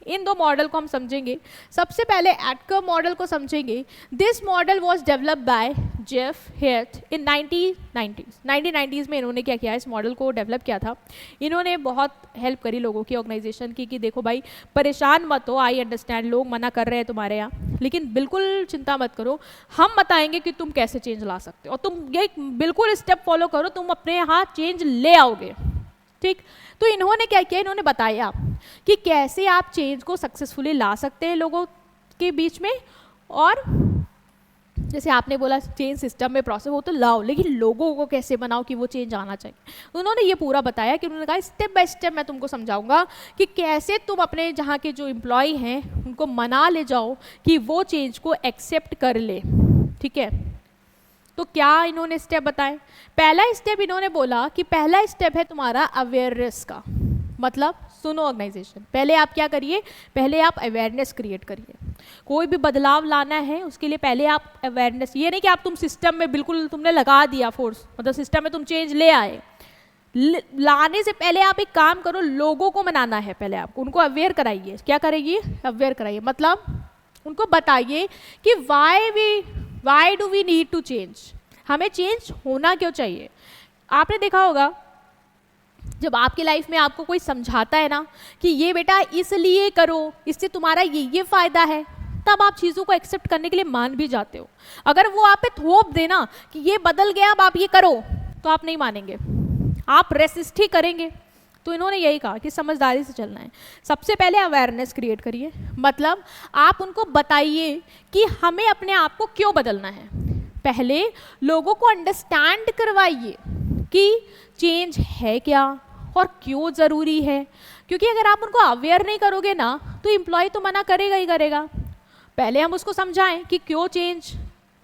इन दो मॉडल को हम समझेंगे। सबसे पहले एडगर मॉडल को समझेंगे। This model was developed by Jeff Heath in 1990s में इन्होंने क्या किया, इस मॉडल को डेवलप किया था। इन्होंने बहुत हेल्प करी लोगों की, ऑर्गेनाइजेशन की, कि देखो भाई परेशान मत हो, आई अंडरस्टैंड लोग मना कर रहे हैं तुम्हारे यहाँ, लेकिन बिल्कुल चिंता मत करो, हम बताएंगे कि तुम कैसे चेंज ला सकते हो और तुम ये बिल्कुल स्टेप फॉलो करो, तुम अपने यहाँ चेंज ले आओगे, ठीक। तो इन्होंने क्या किया, इन्होंने बताया कि कैसे आप चेंज को सक्सेसफुली ला सकते हैं लोगों के बीच में, और जैसे आपने बोला चेंज सिस्टम में प्रोसेस हो तो लाओ, लेकिन लोगों को कैसे बनाओ कि वो चेंज आना चाहिए। उन्होंने ये पूरा बताया कि उन्होंने कहा स्टेप बाय स्टेप मैं तुमको समझाऊंगा कि कैसे तुम अपने जहाँ के जो एम्प्लॉय हैं उनको मना ले जाओ कि वो चेंज को एक्सेप्ट कर ले, ठीक है। तो क्या इन्होंने स्टेप बताए, पहला स्टेप इन्होंने बोला कि पहला स्टेप है तुम्हारा अवेयरनेस का, मतलब सुनो ऑर्गेनाइजेशन, पहले आप क्या करिए, पहले आप अवेयरनेस क्रिएट करिए। कोई भी बदलाव लाना है उसके लिए पहले आप अवेयरनेस, ये नहीं कि आप तुम सिस्टम में बिल्कुल तुमने लगा दिया फोर्स, मतलब सिस्टम में तुम चेंज ले आए, लाने से पहले आप एक काम करो, लोगों को मनाना है, पहले आप उनको अवेयर कराइए। क्या करेंगे, अवेयर कराइए, मतलब उनको बताइए कि why do we need to change, हमें चेंज होना क्यों चाहिए। आपने देखा होगा जब आपकी लाइफ में आपको कोई समझाता है ना कि ये बेटा इसलिए करो, इससे तुम्हारा ये फायदा है, तब आप चीज़ों को एक्सेप्ट करने के लिए मान भी जाते हो। अगर वो आप पे थोप देना कि ये बदल गया अब आप ये करो, तो आप नहीं मानेंगे, आप रेसिस्ट ही करेंगे। तो इन्होंने यही कहा कि समझदारी से चलना है। सबसे पहले अवेयरनेस क्रिएट करिए, मतलब आप उनको बताइए कि हमें अपने आप को क्यों बदलना है। पहले लोगों को अंडरस्टैंड करवाइए कि चेंज है क्या और क्यों ज़रूरी है, क्योंकि अगर आप उनको अवेयर नहीं करोगे ना तो एम्प्लॉय तो मना करेगा ही करेगा। पहले हम उसको समझाएं कि क्यों चेंज,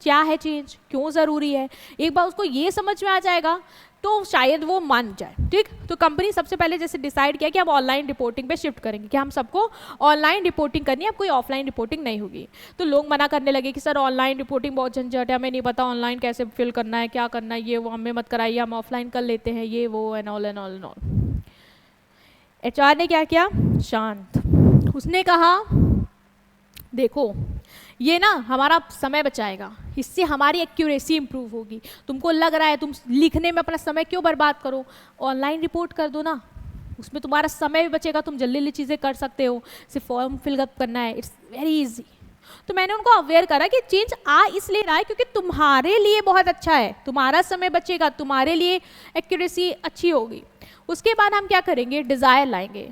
क्या है चेंज, क्यों ज़रूरी है। एक बार उसको ये समझ में आ जाएगा तो शायद वो मान जाए, ठीक। तो कंपनी सबसे पहले जैसे डिसाइड किया कि हम ऑनलाइन रिपोर्टिंग पे शिफ्ट करेंगे, कि हम सबको ऑनलाइन रिपोर्टिंग करनी है, अब कोई ऑफलाइन रिपोर्टिंग नहीं होगी। तो लोग मना करने लगे कि सर ऑनलाइन रिपोर्टिंग बहुत झंझट है, हमें नहीं पता ऑनलाइन कैसे फिल करना है, क्या करना है, ये वो हमें मत कराइए, हम ऑफलाइन कर लेते हैं, ये वो and all and all and all. HR ने क्या किया, शांत, उसने कहा देखो ये ना हमारा समय बचाएगा, इससे हमारी एक्यूरेसी इंप्रूव होगी। तुमको लग रहा है तुम लिखने में अपना समय क्यों बर्बाद करो, ऑनलाइन रिपोर्ट कर दो ना, उसमें तुम्हारा समय भी बचेगा, तुम जल्दी जल्दी चीज़ें कर सकते हो, सिर्फ फॉर्म फिलअप करना है, इट्स वेरी इजी। तो मैंने उनको अवेयर करा कि चेंज आ इसलिए रहा है क्योंकि तुम्हारे लिए बहुत अच्छा है, तुम्हारा समय बचेगा, तुम्हारे लिए एक्यूरेसी अच्छी होगी। उसके बाद हम क्या करेंगे, डिज़ायर लाएंगे।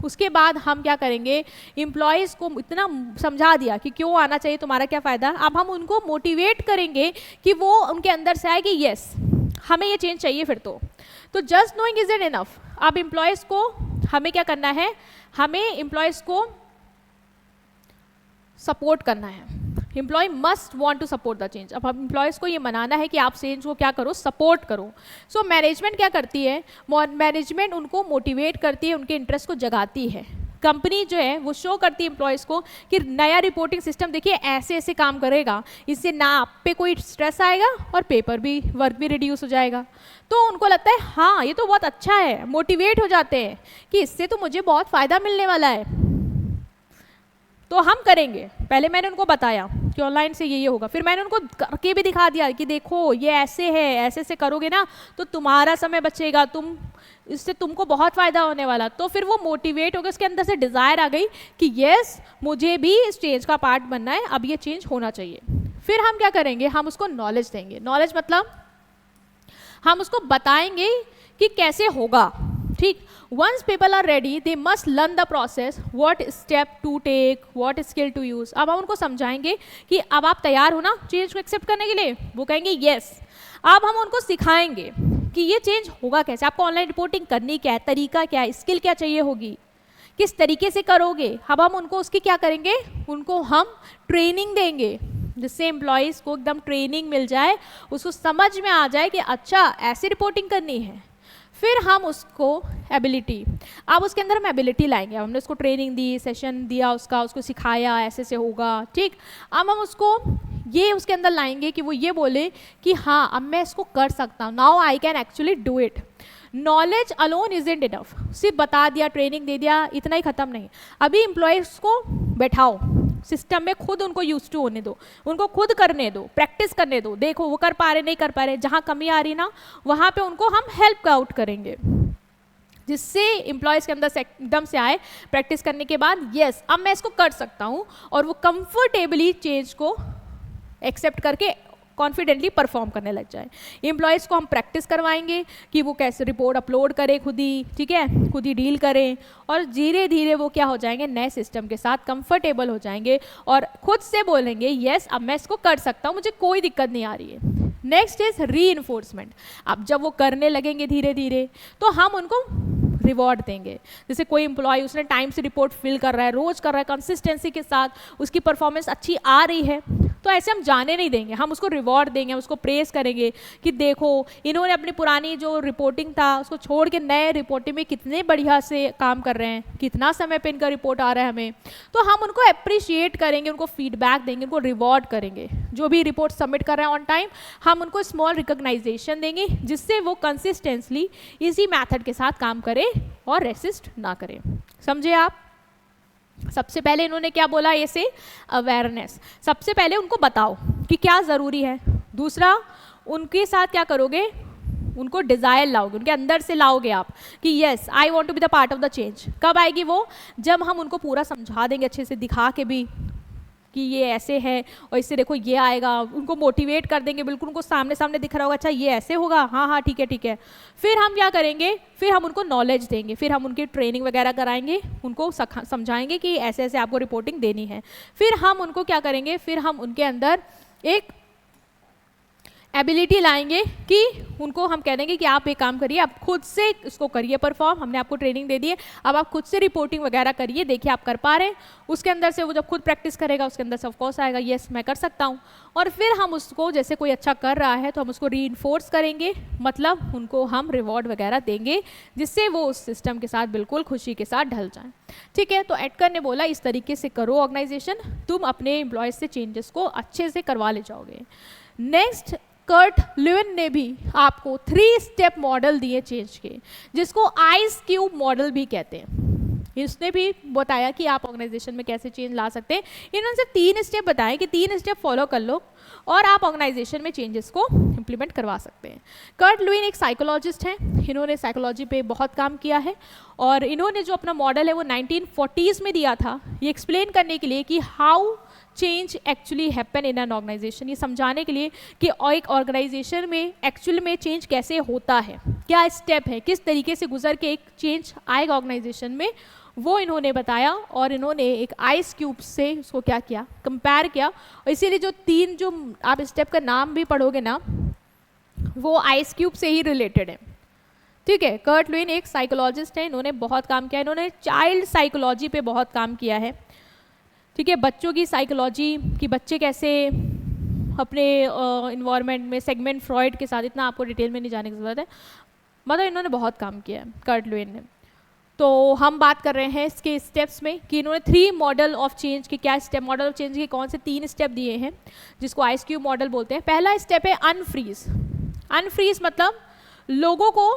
उसके बाद हम क्या करेंगे, एम्प्लॉयज़ को इतना समझा दिया कि क्यों आना चाहिए, तुम्हारा क्या फ़ायदा। अब हम उनको मोटिवेट करेंगे कि वो उनके अंदर से आए कि यस हमें ये चेंज चाहिए। फिर तो just knowing is it enough. अब एम्प्लॉयज़ को हमें क्या करना है, हमें एम्प्लॉयज़ को सपोर्ट करना है। Employee must want to support the change. अब एम्प्लॉयज़ को ये मनाना है कि आप चेंज को क्या करो, सपोर्ट करो। सो मैनेजमेंट क्या करती है, मैनेजमेंट उनको मोटिवेट करती है, उनके इंटरेस्ट को जगाती है। कंपनी जो है वो शो करती है एम्प्लॉयज़ को कि नया रिपोर्टिंग सिस्टम देखिए ऐसे ऐसे काम करेगा, इससे ना आप पे कोई स्ट्रेस आएगा और पेपर भी वर्क भी रिड्यूस हो जाएगा। तो उनको लगता है हाँ ये तो बहुत अच्छा है, मोटिवेट हो जाते हैं कि इससे तो मुझे बहुत फ़ायदा मिलने वाला है, तो हम करेंगे। पहले मैंने उनको बताया कि ऑनलाइन से ये होगा, फिर मैंने उनको करके भी दिखा दिया कि देखो ये ऐसे है, ऐसे ऐसे करोगे ना तो तुम्हारा समय बचेगा, इससे तुमको बहुत फ़ायदा होने वाला। तो फिर वो मोटिवेट हो गए, उसके अंदर से डिज़ायर आ गई कि यस मुझे भी इस चेंज का पार्ट बनना है, अब ये चेंज होना चाहिए। फिर हम क्या करेंगे, हम उसको नॉलेज देंगे। नॉलेज मतलब हम उसको बताएंगे कि कैसे होगा, ठीक। Once people are ready they must learn the process, what step to take, what skill to use. अब हम उनको समझाएंगे कि अब आप तैयार हो ना चेंज को एक्सेप्ट करने के लिए, वो कहेंगे यस। अब हम उनको सिखाएंगे कि ये चेंज होगा कैसे, आपको ऑनलाइन रिपोर्टिंग करनी क्या है, तरीका क्या है, स्किल क्या चाहिए होगी, किस तरीके से करोगे। अब हम उनको उसकी क्या करेंगे, उनको हम ट्रेनिंग देंगे, जिससे एम्प्लॉयज़ को एकदम ट्रेनिंग मिल जाए, उसको समझ में आ जाए कि अच्छा ऐसे रिपोर्टिंग करनी है। फिर हम उसको एबिलिटी, अब उसके अंदर हम एबिलिटी लाएंगे। हमने उसको ट्रेनिंग दी, सेशन दिया उसको सिखाया ऐसे से होगा, ठीक। अब हम उसको ये उसके अंदर लाएंगे कि वो ये बोले कि हाँ अब मैं इसको कर सकता हूँ, now I can actually do it. Knowledge alone isn't enough, सिर्फ बता दिया, ट्रेनिंग दे दिया, इतना ही खत्म नहीं। अभी एम्प्लॉयज़ को बैठाओ सिस्टम में, खुद उनको यूज टू होने दो, उनको खुद करने दो, प्रैक्टिस करने दो, देखो वो कर पा रहे नहीं कर पा रहे, जहाँ कमी आ रही ना वहाँ पे उनको हम हेल्प आउट करेंगे, जिससे एम्प्लॉयज़ के अंदर एकदम से आए प्रैक्टिस करने के बाद यस अब मैं इसको कर सकता हूँ, और वो कंफर्टेबली चेंज को एक्सेप्ट करके कॉन्फिडेंटली परफॉर्म करने लग जाए। एम्प्लॉयज़ को हम प्रैक्टिस करवाएंगे कि वो कैसे रिपोर्ट अपलोड करें खुद ही, ठीक है, खुद ही डील करें, और धीरे धीरे वो क्या हो जाएंगे, नए सिस्टम के साथ कंफर्टेबल हो जाएंगे और खुद से बोलेंगे यस अब मैं इसको कर सकता हूँ, मुझे कोई दिक्कत नहीं आ रही है। Next is reinforcement. अब जब वो करने लगेंगे धीरे धीरे तो हम उनको रिवॉर्ड देंगे। जैसे कोई एम्प्लॉय उसने टाइम से रिपोर्ट फिल कर रहा है, रोज कर रहा है, कंसिस्टेंसी के साथ उसकी परफॉर्मेंस अच्छी आ रही है, तो ऐसे हम जाने नहीं देंगे, हम उसको रिवॉर्ड देंगे, उसको प्रेस करेंगे कि देखो इन्होंने अपनी पुरानी जो रिपोर्टिंग था उसको छोड़ के नए रिपोर्टिंग में कितने बढ़िया से काम कर रहे हैं, कितना समय पे इनका रिपोर्ट आ रहा है हमें। तो हम उनको अप्रिशिएट करेंगे, उनको फीडबैक देंगे, उनको रिवॉर्ड करेंगे। जो भी रिपोर्ट सबमिट कर रहे हैं ऑन टाइम हम उनको स्मॉल रिकॉग्नाइजेशन देंगे, जिससे वो कंसिस्टेंटली इसी मैथड के साथ काम करें और रेसिस्ट ना करें। समझे आप? सबसे पहले इन्होंने क्या बोला, ऐसे अवेयरनेस, सबसे पहले उनको बताओ कि क्या ज़रूरी है। दूसरा, उनके साथ क्या करोगे, उनको डिज़ायर लाओगे, उनके अंदर से लाओगे आप कि yes I want to be the part of the change. कब आएगी वो, जब हम उनको पूरा समझा देंगे अच्छे से, दिखा के भी कि ये ऐसे है और इससे देखो ये आएगा, उनको मोटिवेट कर देंगे, बिल्कुल उनको सामने सामने दिख रहा होगा, अच्छा ये ऐसे होगा, हाँ हाँ ठीक है ठीक है। फिर हम क्या करेंगे, फिर हम उनको नॉलेज देंगे, फिर हम उनकी ट्रेनिंग वगैरह कराएंगे, उनको समझाएंगे कि ऐसे ऐसे आपको रिपोर्टिंग देनी है। फिर हम उनको क्या करेंगे, फिर हम उनके अंदर एक एबिलिटी लाएंगे कि उनको हम कह देंगे कि आप एक काम करिए, आप खुद से इसको करिए परफॉर्म, हमने आपको ट्रेनिंग दे दी है, अब आप खुद से रिपोर्टिंग वगैरह करिए, देखिए आप कर पा रहे हैं। उसके अंदर से वो जब खुद प्रैक्टिस करेगा उसके अंदर से ऑफकोर्स आएगा यस मैं कर सकता हूँ। और फिर हम उसको, जैसे कोई अच्छा कर रहा है तो हम उसको रीइंफोर्स करेंगे, मतलब उनको हम रिवॉर्ड वगैरह देंगे, जिससे वो उस सिस्टम के साथ बिल्कुल खुशी के साथ ढल जाएं। ठीक है, तो एडकर ने बोला इस तरीके से करो ऑर्गेनाइजेशन, तुम अपने एम्प्लॉयज़ से चेंजेस को अच्छे से करवा ले जाओगे। नेक्स्ट, कर्ट लुईन ने भी आपको 3 स्टेप मॉडल दिए चेंज के, जिसको आइस क्यूब मॉडल भी कहते हैं। इसने भी बताया कि आप ऑर्गेनाइजेशन में कैसे चेंज ला सकते हैं। इन्होंने सिर्फ 3 स्टेप बताए कि 3 स्टेप फॉलो कर लो और आप ऑर्गेनाइजेशन में चेंजेस को इम्प्लीमेंट करवा सकते हैं। कर्ट लुईन एक साइकोलॉजिस्ट हैं, इन्होंने साइकोलॉजी पे बहुत काम किया है और इन्होंने जो अपना मॉडल है वो 1940s में दिया था, ये एक्सप्लेन करने के लिए कि how change actually happen in an organization, ये समझाने के लिए कि एक ऑर्गेनाइजेशन में एक्चुअल में चेंज कैसे होता है, क्या स्टेप है, किस तरीके से गुजर के एक चेंज आएगा ऑर्गेनाइजेशन में, वो इन्होंने बताया। और इन्होंने एक आइस क्यूब से उसको क्या किया, कंपेयर किया, और इसीलिए जो 3 जो आप स्टेप का नाम भी पढ़ोगे ना वो आइस क्यूब से ही रिलेटेड है। ठीक है, कर्ट लुईन एक साइकोलॉजिस्ट है, इन्होंने बहुत काम किया, इन्होंने चाइल्ड साइकोलॉजी पे बहुत काम किया है। ठीक है, बच्चों की साइकोलॉजी कि बच्चे कैसे अपने इन्वायरमेंट में, सेगमेंट फ्रॉइड के साथ, इतना आपको डिटेल में नहीं जाने की ज़रूरत है, मतलब इन्होंने बहुत काम किया है कर्ट लुईन ने। तो हम बात कर रहे हैं इसके स्टेप्स में कि इन्होंने 3 मॉडल ऑफ चेंज के, क्या स्टेप मॉडल ऑफ चेंज के कौन से 3 स्टेप दिए हैं, जिसको आइस क्यूब मॉडल बोलते हैं। पहला स्टेप है अनफ्रीज। अनफ्रीज मतलब लोगों को,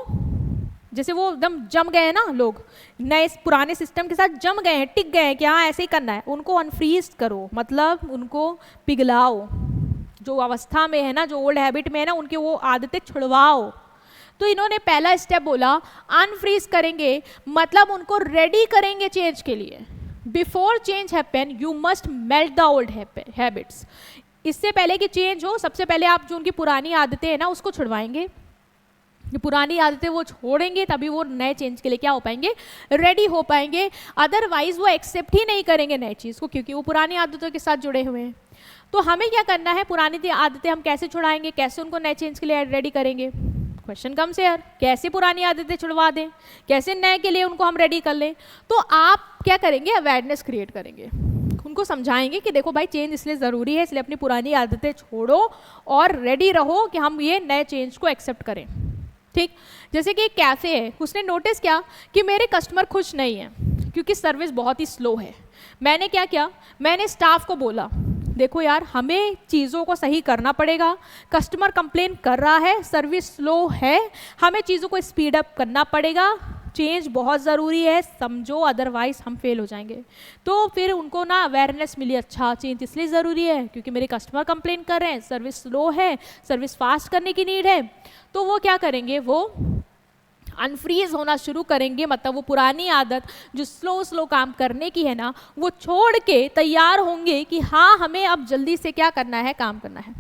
जैसे वो एकदम जम गए हैं ना, लोग नए पुराने सिस्टम के साथ जम गए हैं, टिक गए हैं कि हाँ ऐसे ही करना है, उनको अनफ्रीज करो, मतलब उनको पिघलाओ, जो अवस्था में है ना, जो ओल्ड हैबिट में है ना, उनके वो आदतें छुड़वाओ। तो इन्होंने पहला स्टेप बोला अनफ्रीज करेंगे, मतलब उनको रेडी करेंगे चेंज के लिए। Before change happen you must melt the old habits. इससे पहले कि चेंज हो, सबसे पहले आप जो उनकी पुरानी आदतें हैं ना उसको छुड़वाएंगे। जो पुरानी आदतें वो छोड़ेंगे तभी वो नए चेंज के लिए क्या हो पाएंगे, रेडी हो पाएंगे। अदरवाइज वो एक्सेप्ट ही नहीं करेंगे नए चीज़ को, क्योंकि वो पुरानी आदतों के साथ जुड़े हुए हैं। तो हमें क्या करना है, पुरानी आदतें हम कैसे छुड़ाएंगे, कैसे उनको नए चेंज के लिए रेडी करेंगे। क्वेश्चन कम से यार, कैसे पुरानी आदतें छुड़वा दें, कैसे नए के लिए उनको हम रेडी कर लें। तो आप क्या करेंगे, अवेयरनेस क्रिएट करेंगे, उनको समझाएंगे कि देखो भाई चेंज इसलिए ज़रूरी है, इसलिए अपनी पुरानी आदतें छोड़ो और रेडी रहो कि हम ये नए चेंज को एक्सेप्ट करें। ठीक, जैसे कि एक कैफ़े है, उसने नोटिस किया कि मेरे कस्टमर खुश नहीं है क्योंकि सर्विस बहुत ही स्लो है। मैंने क्या किया, मैंने स्टाफ को बोला देखो यार हमें चीज़ों को सही करना पड़ेगा, कस्टमर कंप्लेन कर रहा है, सर्विस स्लो है, हमें चीज़ों को स्पीड अप करना पड़ेगा, चेंज बहुत ज़रूरी है, समझो अदरवाइज हम फेल हो जाएंगे। तो फिर उनको ना अवेयरनेस मिली, अच्छा चेंज इसलिए ज़रूरी है क्योंकि मेरे कस्टमर कंप्लेन कर रहे हैं, सर्विस स्लो है, सर्विस फास्ट करने की नीड है। तो वो क्या करेंगे, वो अनफ्रीज होना शुरू करेंगे, मतलब वो पुरानी आदत जो स्लो काम करने की है ना वो छोड़ के तैयार होंगे कि हाँ हमें अब जल्दी से क्या करना है, काम करना है।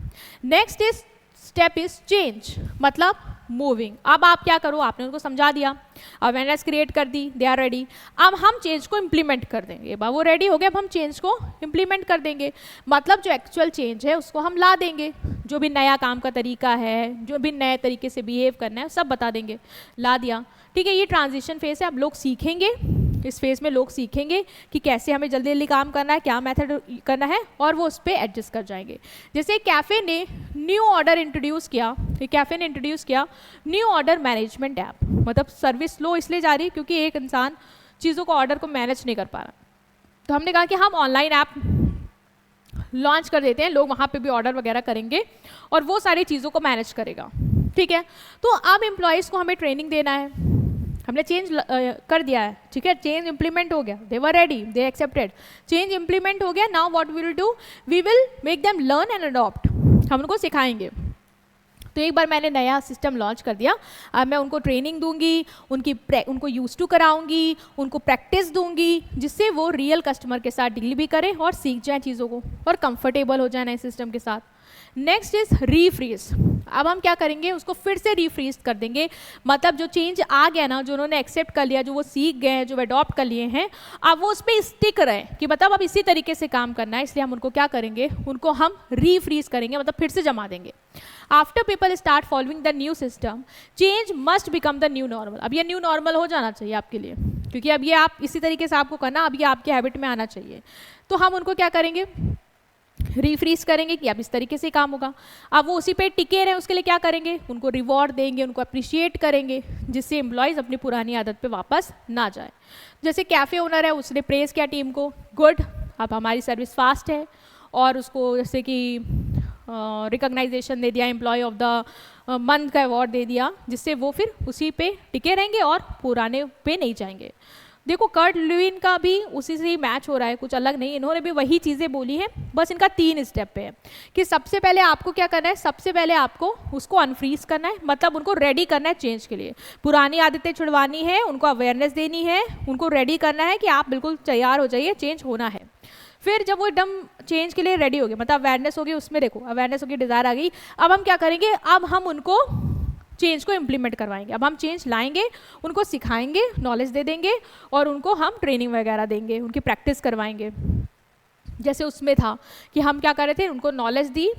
Next is step is change, मतलब मूविंग। अब आप क्या करो, आपने उनको समझा दिया, अवेयरनेस क्रिएट कर दी, दे आर रेडी। अब हम चेंज को इम्प्लीमेंट कर देंगे, वो रेडी हो गए, अब हम चेंज को इम्प्लीमेंट कर देंगे, मतलब जो एक्चुअल चेंज है उसको हम ला देंगे, जो भी नया काम का तरीका है, जो भी नए तरीके से बिहेव करना है सब बता देंगे, ला दिया। ठीक है, ये ट्रांजिशन फेज है, अब लोग सीखेंगे, इस फेज में लोग सीखेंगे कि कैसे हमें जल्दी जल्दी काम करना है, क्या मेथड करना है, और वो उस पर एडजस्ट कर जाएंगे। जैसे कैफ़े ने न्यू ऑर्डर इंट्रोड्यूस किया, कैफ़े ने इंट्रोड्यूस किया न्यू ऑर्डर मैनेजमेंट ऐप, मतलब सर्विस स्लो इसलिए जा रही है क्योंकि एक इंसान चीज़ों को ऑर्डर को मैनेज नहीं कर पा रहा। तो हमने कहा कि हम ऑनलाइन ऐप लॉन्च कर देते हैं, लोग वहाँ पे भी ऑर्डर वगैरह करेंगे और वो सारी चीज़ों को मैनेज करेगा। ठीक है, तो अब एम्प्लॉयज़ को हमें ट्रेनिंग देना है, हमने चेंज कर दिया है, ठीक है, चेंज इंप्लीमेंट हो गया, they were ready, they accepted, change implement हो गया। Now what we will do, we will make them learn and adopt, हम उनको सिखाएंगे। तो एक बार मैंने नया सिस्टम लॉन्च कर दिया, अब मैं उनको ट्रेनिंग दूंगी, उनको यूज टू कराऊंगी, उनको प्रैक्टिस दूंगी, जिससे वो रियल कस्टमर के साथ डील भी करें और सीख जाएं चीज़ों को और कंफर्टेबल हो जाए नए सिस्टम के साथ। नेक्स्ट इज रीफ्रीज, अब हम क्या करेंगे, उसको फिर से रीफ्रीज कर देंगे, मतलब जो चेंज आ गया ना, जो उन्होंने एक्सेप्ट कर लिया, जो वो सीख गए हैं, जो अडॉप्ट कर लिए हैं, अब वो उस पर स्टिक रहे कि मतलब अब इसी तरीके से काम करना है, इसलिए हम उनको क्या करेंगे, उनको हम रीफ्रीज करेंगे, मतलब फिर से जमा देंगे। After people start following the new system, change must become the new normal, अब ये न्यू नॉर्मल हो जाना चाहिए आपके लिए, क्योंकि अब ये आप इसी तरीके से आपको करना, अब ये आपके हैबिट में आना चाहिए। तो हम उनको क्या करेंगे, रीफ्रीज करेंगे कि अब इस तरीके से काम होगा। अब वो उसी पे टिके रहे, उसके लिए क्या करेंगे, उनको रिवॉर्ड देंगे, उनको अप्रिशिएट करेंगे, जिससे एम्प्लॉयज़ अपनी पुरानी आदत पे वापस ना जाए। जैसे कैफ़े ओनर है, उसने प्रेज किया टीम को, गुड, अब हमारी सर्विस फास्ट है, और उसको जैसे कि रिकॉग्नाइजेशन दे दिया, एम्प्लॉय ऑफ द मंथ का अवार्ड दे दिया, जिससे वो फिर उसी पे टिके रहेंगे और पुराने पे नहीं जाएंगे। देखो कर्ट ल्यूइन का भी उसी से ही मैच हो रहा है, कुछ अलग नहीं, इन्होंने भी वही चीज़ें बोली हैं, बस इनका 3 स्टेप पे है कि सबसे पहले आपको क्या करना है, सबसे पहले आपको उसको अनफ्रीज करना है, मतलब उनको रेडी करना है चेंज के लिए, पुरानी आदतें छुड़वानी है, उनको अवेयरनेस देनी है, उनको रेडी करना है कि आप बिल्कुल तैयार हो जाइए, चेंज होना है। फिर जब वो एकदम चेंज के लिए रेडी हो गए, मतलब अवेयरनेस होगी, उसमें देखो अवेयरनेस होगी, डिज़ायर आ गई, अब हम क्या करेंगे, अब हम उनको चेंज को इम्प्लीमेंट करवाएंगे, अब हम चेंज लाएंगे, उनको सिखाएंगे, नॉलेज दे देंगे और उनको हम ट्रेनिंग वगैरह देंगे, उनकी प्रैक्टिस करवाएंगे। जैसे उसमें था कि हम क्या कर रहे थे, उनको नॉलेज दी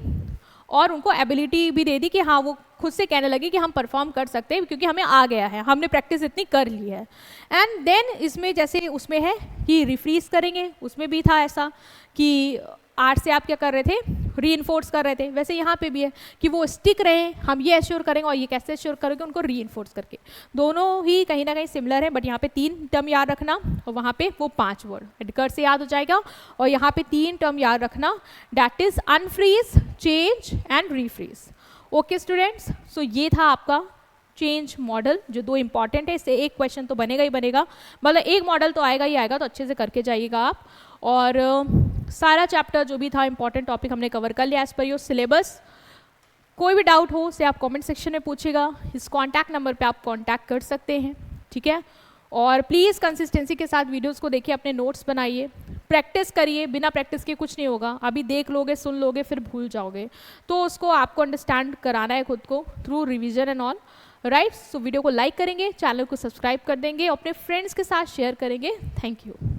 और उनको एबिलिटी भी दे दी कि हाँ वो खुद से कहने लगे कि हम परफॉर्म कर सकते हैं क्योंकि हमें आ गया है, हमने प्रैक्टिस इतनी कर ली है। एंड देन इसमें जैसे उसमें है कि रिफ्रीज करेंगे, उसमें भी था ऐसा कि आर्ट से आप क्या कर रहे थे, रीइंफोर्स कर रहे थे, वैसे यहाँ पे भी है कि वो स्टिक रहे, हम ये एश्योर करेंगे और ये कैसे एश्योर करेंगे, उनको रीइंफोर्स करके। दोनों ही कहीं ना कहीं सिमिलर है, बट यहाँ पे 3 टर्म याद रखना और वहाँ पे वो 5 वर्ड एडकर से याद हो जाएगा, और यहाँ पे 3 टर्म याद रखना, that is unfreeze, change and refreeze. Okay students, so ये था आपका चेंज मॉडल, जो 2 इंपॉर्टेंट है, इससे एक क्वेश्चन तो बनेगा ही बनेगा, मतलब एक मॉडल तो आएगा ही आएगा, तो अच्छे से करके जाइएगा आप। और सारा चैप्टर जो भी था इंपॉर्टेंट टॉपिक हमने कवर कर लिया एज पर योर सिलेबस। कोई भी डाउट हो उसे आप कमेंट सेक्शन में पूछेगा, इस कॉन्टैक्ट नंबर पे आप कॉन्टैक्ट कर सकते हैं, ठीक है। और प्लीज़ कंसिस्टेंसी के साथ वीडियोस को देखिए, अपने नोट्स बनाइए, प्रैक्टिस करिए, बिना प्रैक्टिस के कुछ नहीं होगा, अभी देख लोगे सुन लोगे फिर भूल जाओगे, तो उसको आपको अंडरस्टैंड कराना है खुद को through revision and all, right. So video को लाइक करेंगे, चैनल को सब्सक्राइब कर देंगे, अपने फ्रेंड्स के साथ शेयर करेंगे। Thank you.